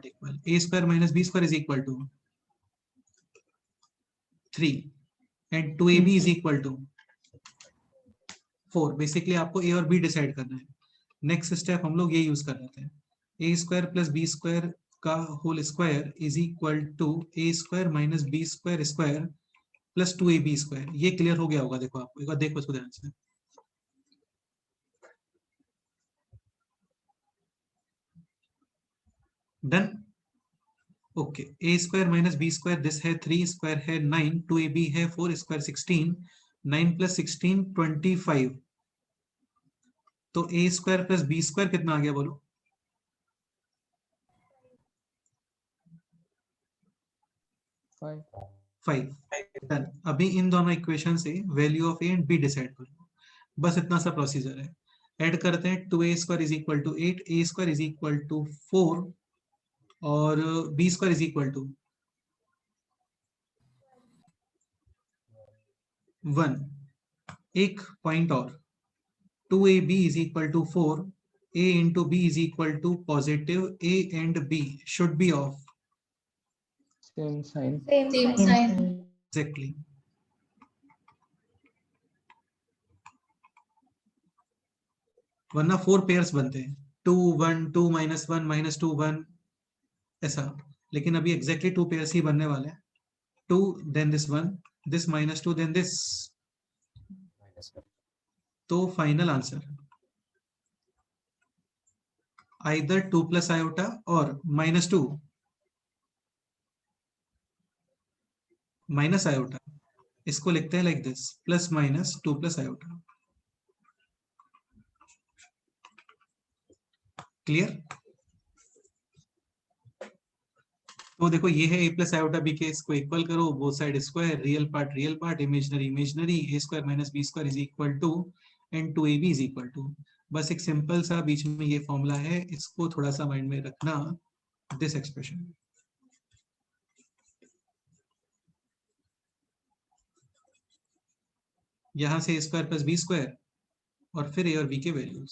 equal. a square minus b square is equal to 3 and 2ab is equal to 4। Basically आपको a और b डिसाइड करना है। नेक्स्ट स्टेप हम लोग ये यूज कर रहे थे, a square plus b square का whole square is equal to a square minus b square square plus 2ab square. ये क्लियर हो गया होगा, देखो आपको एक बार देखो इसको ध्यान से। Done? Okay, a square minus b square this है 3 स्क्वायर है 9, 2ab है 4 स्क्वायर 16, 9 + 16 25। तो a square plus b square कितना आ गया बोलो? 5। डन। अभी इन दोनों इक्वेशन से value of a and b decide करो, बस इतना सा प्रोसीजर है। ऐड करते हैं, 2a square is equal to 8, a square is equal to 4 और b square is equal to 1। एक पॉइंट और, 2ab is equal to 4, a into b is equal to positive, a and b should be of same sign. Same sign. Exactly. वरना 4 pairs बनते हैं, 2 1 2 -1 -2 1 ऐसा। लेकिन अभी exactly 2 pairs ही बनने वाले हैं, 2 then this 1, this -2 then this. तो फाइनल आंसर आइदर 2 + आयोटा और -2 माइनस आयोटा। इसको लिखते हैं लाइक दिस, +-2 + आयोटा। क्लियर? तो देखो ये है a + आयोटा b के, इसको इक्वल करो, both side square, real part, imaginary, a square minus b square is equal to and 2ab is equal to. बस एक सिंपल सा बीच में ये फॉर्मूला है, इसको थोड़ा सा माइंड में रखना, दिस एक्सप्रेशन। यहां से a square plus b square और फिर a और b के values,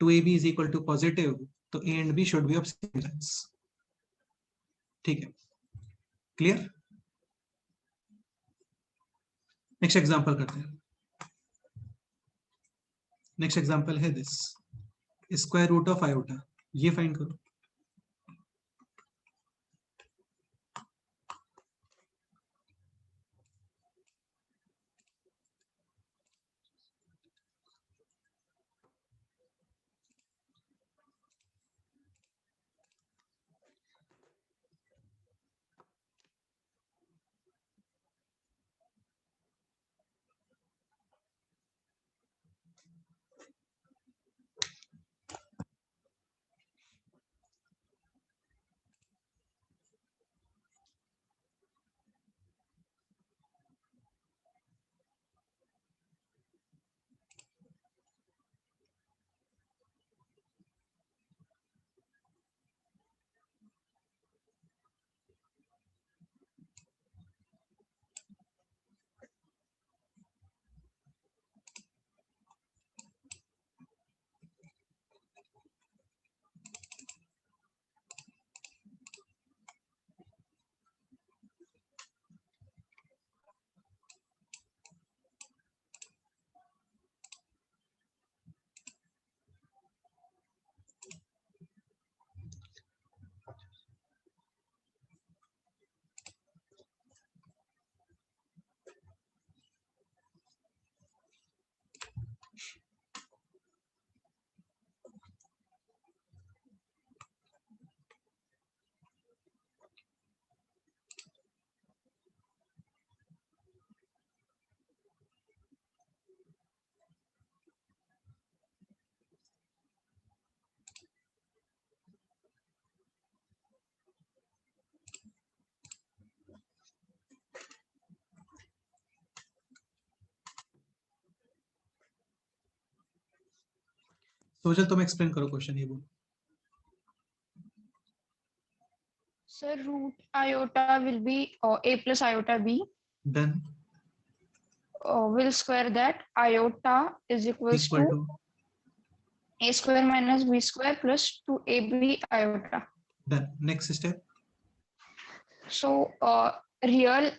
2ab is equal to positive, तो a and b should be of same signs. ठीक है, क्लियर? नेक्स्ट एग्जांपल करते हैं। नेक्स्ट एग्जांपल है this, square root of iota, ये फाइंड करो। सोचल तुम एक्सप्लेन करो क्वेश्चन, ये बोलो। Sir, root iota will be a plus iota b. Done. We'll square that. Iota is equals Equal to to a square minus b square plus 2ab iota. done. Next step. So real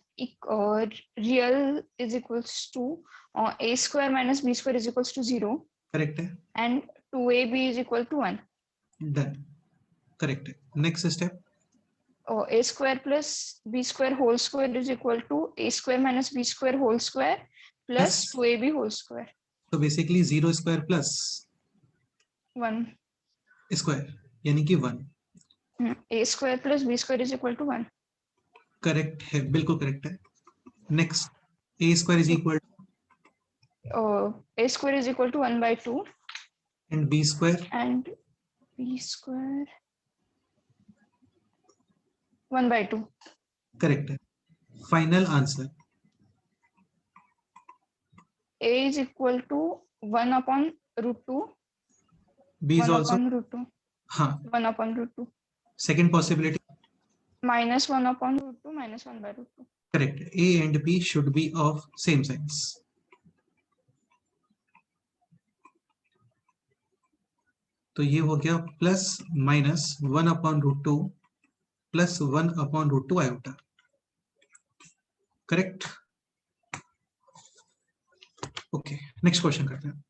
real is equals to a square minus b square is equals to 0 Correct है. and 2ab is equal to 1. Done. Correct है. Next step. A square plus b square whole square is equal to a square minus b square whole square plus Plus. 2ab whole square. So basically 0 square plus 1. square यानी कि 1. A square plus b square is equal to 1. Correct है, बिल्कुल correct है. Next, a square is equal A square is equal to 1 by 2 and b square and b square 1 by 2. Correct है. Final answer A is equal to 1 upon root 2. b is 1 also upon root 2. हाँ. 1 upon root 2. Second possibility Minus 1 upon root 2 minus 1 by root 2. correct. a and b should be of same size. तो ये हो गया plus minus 1 upon root 2 plus 1 upon root 2 iota. Correct. Okay, next question करते हैं.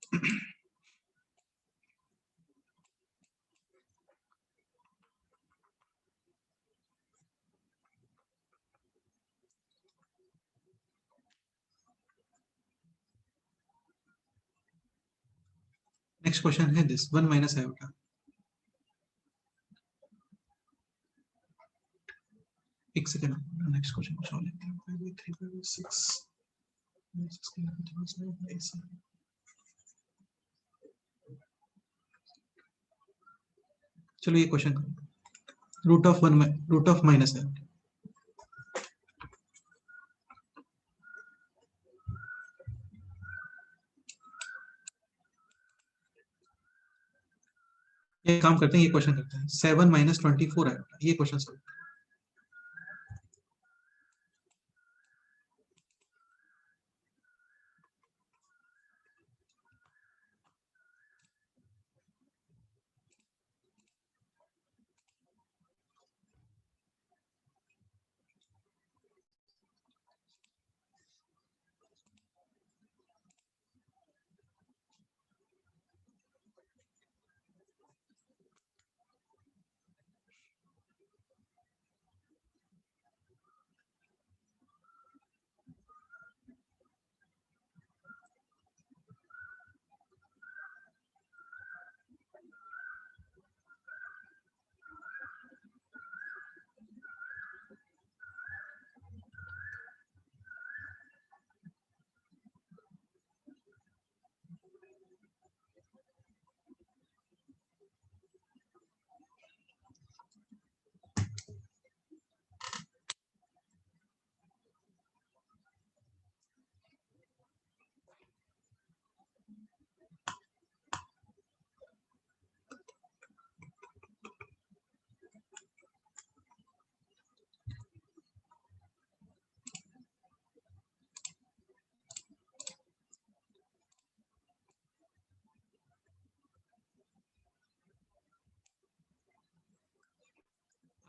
Next question है this 1 minus iota. एक second, next question को solve करते हैं. 5 3 6 चलो ये क्वेश्चन रूट ऑफ माइनस है. ये काम करते हैं, ये क्वेश्चन करते हैं. 7 माइनस 24 है, ये क्वेश्चन सॉल्व.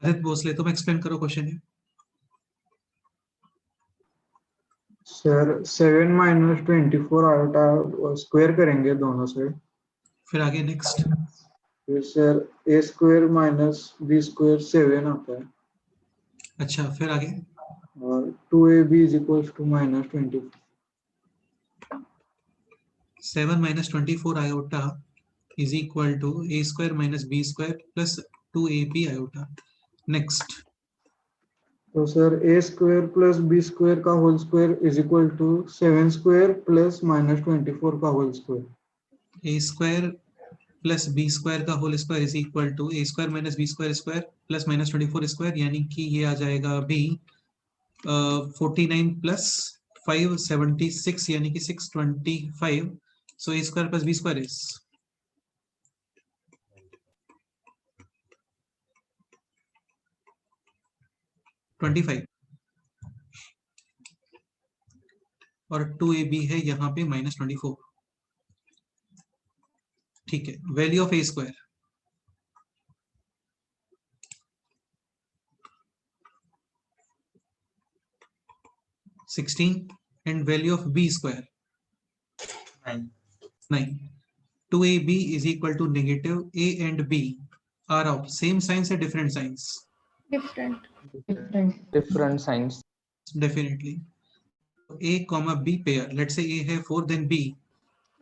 आदित्य भोसले, तुम एक्सप्लेन करो क्वेश्चन है. सर 7 माइनस 24 आयोटा स्क्वायर करेंगे दोनों से. फिर आगे नेक्स्ट. फिर sir a square minus b square 7 आता है. अच्छा, फिर आगे और 2ab is equal to minus 24. 7 minus 24 iota is equal to a square minus b square plus 2ab iota. Next. तो sir a square plus b square का whole square is equal to 7 square plus minus 24 का whole square. a square plus b square का whole square is equal to a square minus b square square plus minus 24 square, यानी कि ये आ जाएगा b 49 plus 5 76 यानी कि 625. सो a square plus b square is 25 और 2ab है यहाँ पे -24। ठीक है, value of a square (16) and value of b square 9. 9. 2ab is equal to negative a and b are of same signs or different signs? Different. Different signs. Definitely. a comma b pair, let's say a है 4 then b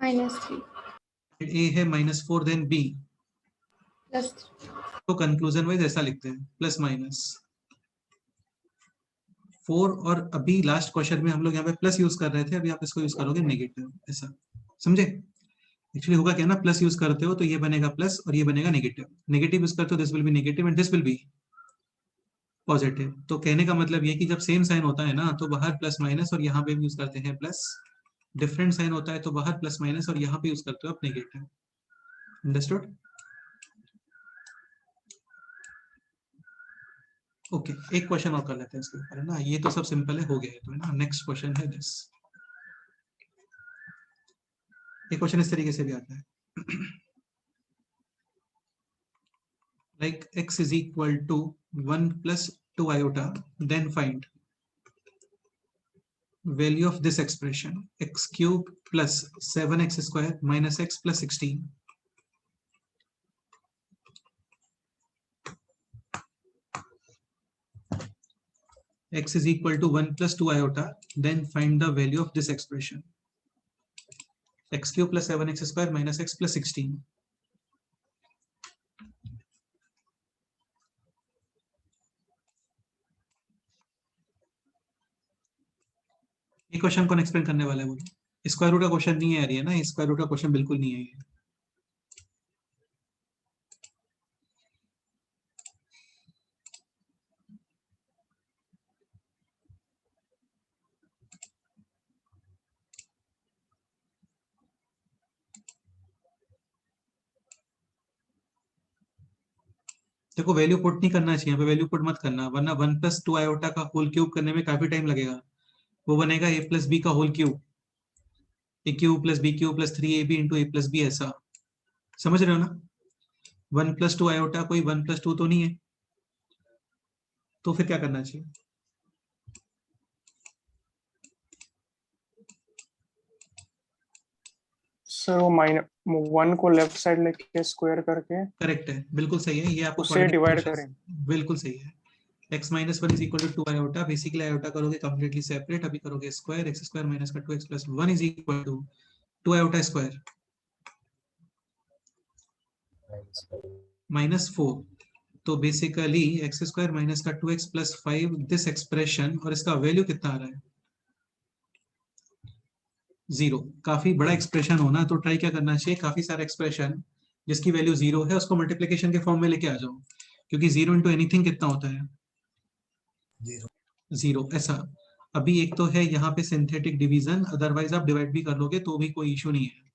-3 and a है -4 then b, +3 तो conclusion wise ऐसा लिखते हैं plus minus 4। और अभी last question में हम लोग यहाँ पे प्लस यूज कर रहे थे, अभी आप इसको यूज करोगे नेगेटिव, ऐसा समझे? एक्चुअली होगा क्या ना, प्लस यूज करते हो तो ये बनेगा प्लस और ये बनेगा नेगेटिव, नेगेटिव यूज करते हो this will be negative and this will be positive. तो कहने का मतलब ये कि जब सेम साइन होता है ना तो बाहर प्लस माइनस और यहाँ पे यूज करते हैं प्लस, डिफरेंट साइन होता है तो बाहर प्लस माइनस और यहाँ पे यूज करते हो आप नेगेटिव। अंडरस्टूड? ओके, एक क्वेश्चन और कर लेते हैं इसके ऊपर, है ना? ये तो सब सिंपल है, हो गया है तो, है ना? नेक्स्ट क्वेश्चन है दिस। एक क्वेश्चन इस तरीके से भी आता है like x is equal to 1 plus 2 iota, then find value of this expression x cube plus 7x square minus x plus 16. X is equal to 1 plus 2 iota, then find the value of this expression x cube plus 7x square minus x plus 16. ये question कौन explain करने वाला है? बोलो। Square root का question नहीं है यार ये, ना स्क्वायर रूट का क्वेश्चन बिल्कुल नहीं है ये। देखो वैल्यू पुट नहीं करना चाहिए, वैल्यू पुट मत करना, वरना 1 plus 2 आयोटा का होल क्यूब करने में काफी टाइम लगेगा। वो बनेगा a plus b का whole cube, a cube plus b cube plus 3ab into a plus b, ऐसा समझ रहे हो ना? 1 plus 2 आयोटा कोई 1 plus 2 तो नहीं है, तो फिर क्या करना चाहिए? सर वो -1 को लेफ्ट साइड लेके स्क्वायर करके करेक्ट है, बिल्कुल सही है, ये आपको उससे डिवाइड करें। बिल्कुल सही है। x minus 1 is equal to 2 iota, basically iota करोगे कंप्लीटली सेपरेट, अभी करोगे स्क्वायर, x स्क्वायर माइनस का 2x plus 1 is equal to 2 iota square minus 4। तो बेसिकली x स्क्वायर माइनस का 2x प्लस 5 दिस एक्सप्रेशन, और इसका वैल्यू कितना आ रहा है? 0। काफी बड़ा एक्सप्रेशन होना तो ट्राई क्या करना चाहिए, काफी सारा एक्सप्रेशन जिसकी वैल्यू 0 है उसको मल्टीप्लिकेशन के फॉर्म में लेके आ जाओ, क्योंकि 0 इंटू एनीथिंग कितना होता है? 0। ऐसा अभी एक तो है यहाँ पे सिंथेटिक डिवीजन, अदरवाइज आप डिवाइड भी कर लोगे तो भी कोई इशू नहीं है।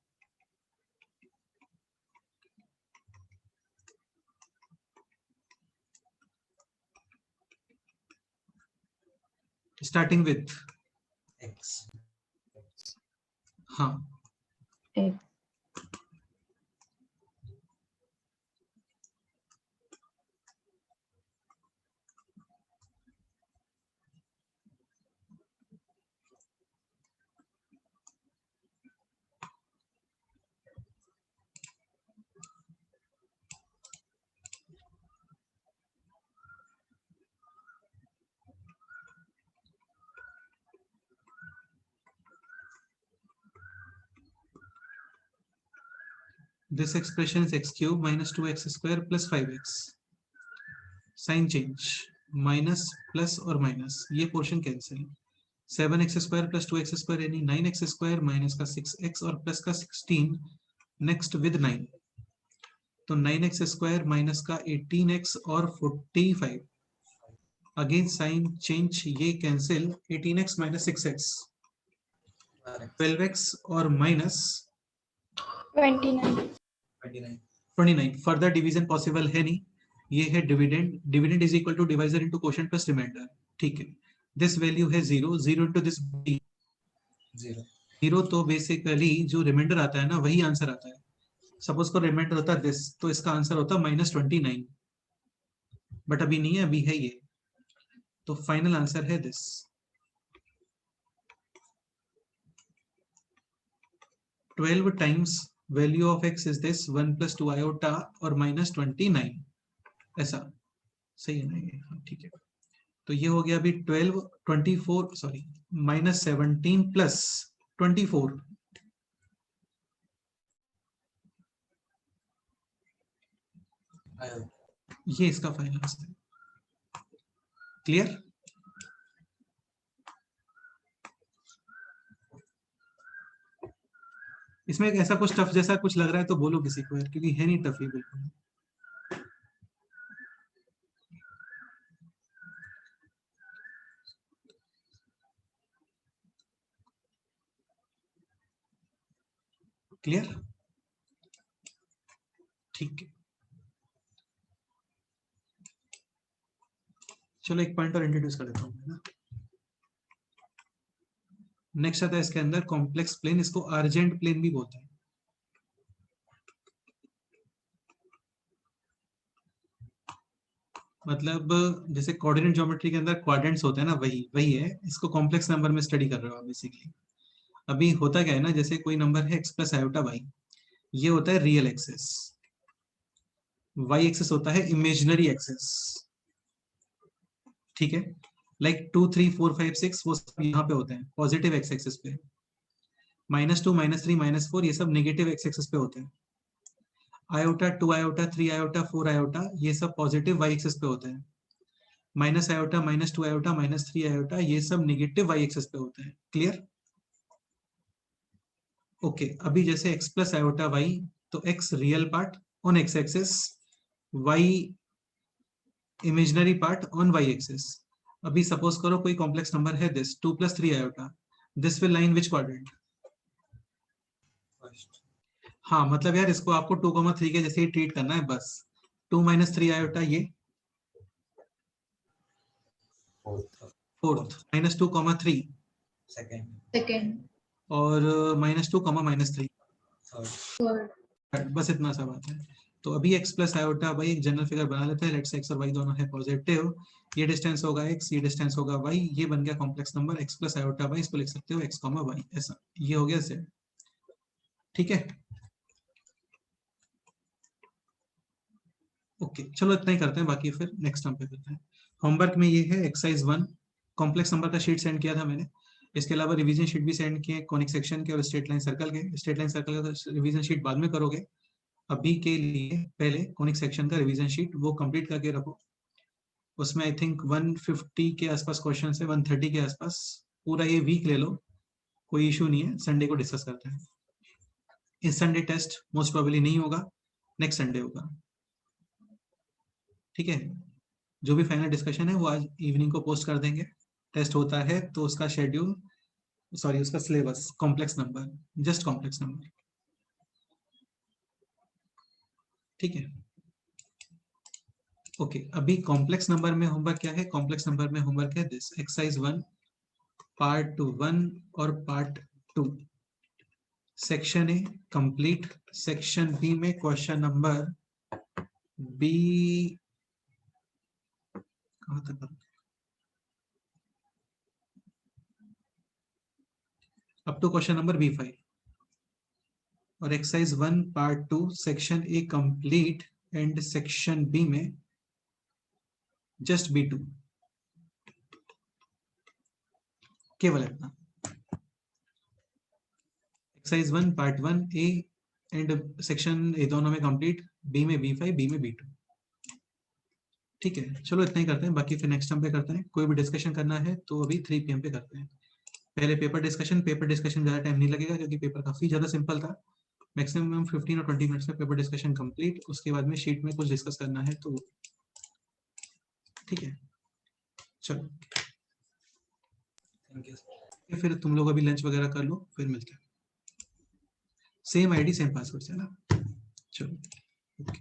Starting with x. हाँ X. this expression is x cube minus 2x square plus 5x, sign change minus plus और माइनस, ये portion cancel, 7x square plus 2x square यानी 9x स्क्वायर माइनस का 6x और plus का 16 next with 9, तो 9x square minus का 18x और 45 again sine change, ये cancel, 18x minus 6x 12x और माइनस 29। फर्दर डिवीजन पॉसिबल है नहीं, ये है dividend, dividend is equal to divisor into quotient plus remainder. ठीक है, दिस वैल्यू है 0, 0 इंटू दिस 0. 0, तो बेसिकली जो रिमाइंडर आता है ना वही आंसर आता है. सपोज को रिमाइंडर होता है दिस, तो इसका आंसर होता -29, बट अभी नहीं है, अभी है ये, तो फाइनल आंसर है this. Twelve times value of x is this 1 + 2 iota और -29, ऐसा सही है ना ये? हाँ, ठीक है. तो ये हो गया अभी 12, 24, सॉरी -17 + 24. ये इसका फाइनल आंसर है. क्लियर? इसमें एक ऐसा कुछ टफ जैसा कुछ लग रहा है तो बोलो किसी को यार, क्योंकि है नहीं टफ ये बिल्कुल. क्लियर? ठीक है, चलो एक पॉइंट और इंट्रोड्यूस कर देता हूँ ना. नेक्स्ट आता है इसके अंदर कॉम्प्लेक्स प्लेन, इसको अर्जेंट प्लेन भी बोलते हैं. मतलब जैसे कोऑर्डिनेट ज्योमेट्री के अंदर क्वाड्रेंट्स होते हैं ना, वही वही है. इसको कॉम्प्लेक्स नंबर में स्टडी कर रहे हो आप बेसिकली. अभी होता क्या है ना, जैसे कोई नंबर है x + आयोटा y, ये होता है रियल एक्सेस, y एक्सेस होता है इमेजिनरी एक्सेस. ठीक है, लाइक 2, 3, 4, 5, 6 वो सब यहाँ पे होते हैं पॉजिटिव एक्स एक्सेस पे. -2, -3, -4 ये सब नेगेटिव एक्स एक्सेस पे होते हैं. आयोटा, 2 आयोटा, 3 आयोटा, 4 आयोटा ये सब पॉजिटिव y एक्सेस पे होते हैं. माइनस आयोटा, -2 आयोटा, -3 आयोटा ये सब नेगेटिव y एक्सेस पे होते हैं. क्लियर? ओके, अभी जैसे x + आयोटा y, तो x real part on x axis, y imaginary part on y axis. अभी सपोज करो कोई कॉम्प्लेक्स नंबर है this 2 + 3 iota, this will line which quadrant? First. हाँ, मतलब यार इसको आपको 2, 3 के जैसे ही ट्रीट करना है बस. 2 - 3 आयोटा ये 4th. Fourth, -2, 3 Second. Second. और -2, -3, Third. Third. बस इतना सा बात है. तो अभी x + आयोटा y एक जनरल फिगर बना लेते हैं. लेट्स से x और y दोनों है पॉजिटिव, ये डिस्टेंस होगा x, ये डिस्टेंस होगा y, ये बन गया complex number x + iota y. इसको लिख सकते हो x, y, ऐसा. ये हो गया z. ठीक है, ओके चलो इतना ही करते हैं, बाकी फिर नेक्स्ट टाइम पे करते हैं. होमवर्क में ये है एक्सरसाइज 1, कॉम्प्लेक्स नंबर का शीट सेंड किया था मैंने. इसके अलावा रिवीजन शीट भी सेंड किए, कॉनिक सेक्शन के और स्ट्रेट लाइन सर्कल के. स्ट्रेट लाइन सर्कल का रिवीजन शीट बाद में करोगे, अभी के लिए पहले कॉनिक सेक्शन का रिवीजन शीट वो कंप्लीट करके रखो. उसमें आई थिंक 150 के आसपास क्वेश्चन है, 130 के आसपास. पूरा ये वीक ले लो, कोई इशू नहीं है, संडे को डिस्कस करते हैं. इस संडे टेस्ट मोस्ट प्रोबेबली नहीं होगा, नेक्स्ट संडे होगा. ठीक है, जो भी फाइनल डिस्कशन है वो आज इवनिंग को पोस्ट कर देंगे. टेस्ट होता है तो उसका शेड्यूल, सॉरी उसका syllabus, complex number, just complex number. ठीक है, ओके. अभी कॉम्प्लेक्स नंबर में होमवर्क क्या है? कॉम्प्लेक्स नंबर में होमवर्क है दिस एक्सरसाइज 1 पार्ट 1 और part 2. Section A complete. Section B में क्वेश्चन नंबर बी कहां तक, up to question number B5. और exercise 1 part 2 section A complete and section B में जस्ट B2, केवल इतना. Exercise 1 part 1 A and section A दोनों में कंप्लीट, बी में B5, बी में B2. ठीक है, चलो इतना ही करते हैं, बाकी फिर नेक्स्ट टाइम पे करते हैं. कोई भी डिस्कशन करना है तो अभी 3 PM पे करते हैं. पहले पेपर डिस्कशन ज्यादा टाइम नहीं लगेगा क्योंकि पेपर काफी ज्यादा सिंपल था. मैक्सिमम 15 और 20 मिनट्स में पेपर डिस्कशन कंप्लीट. उसके बाद में शीट में कुछ डिस्कस करना है तो ठीक है. चलो Thank you. फिर तुम लोग अभी लंच वगैरह कर लो, फिर मिलते हैं. सेम आईडी सेम पासवर्ड है ना. चलो, ओके.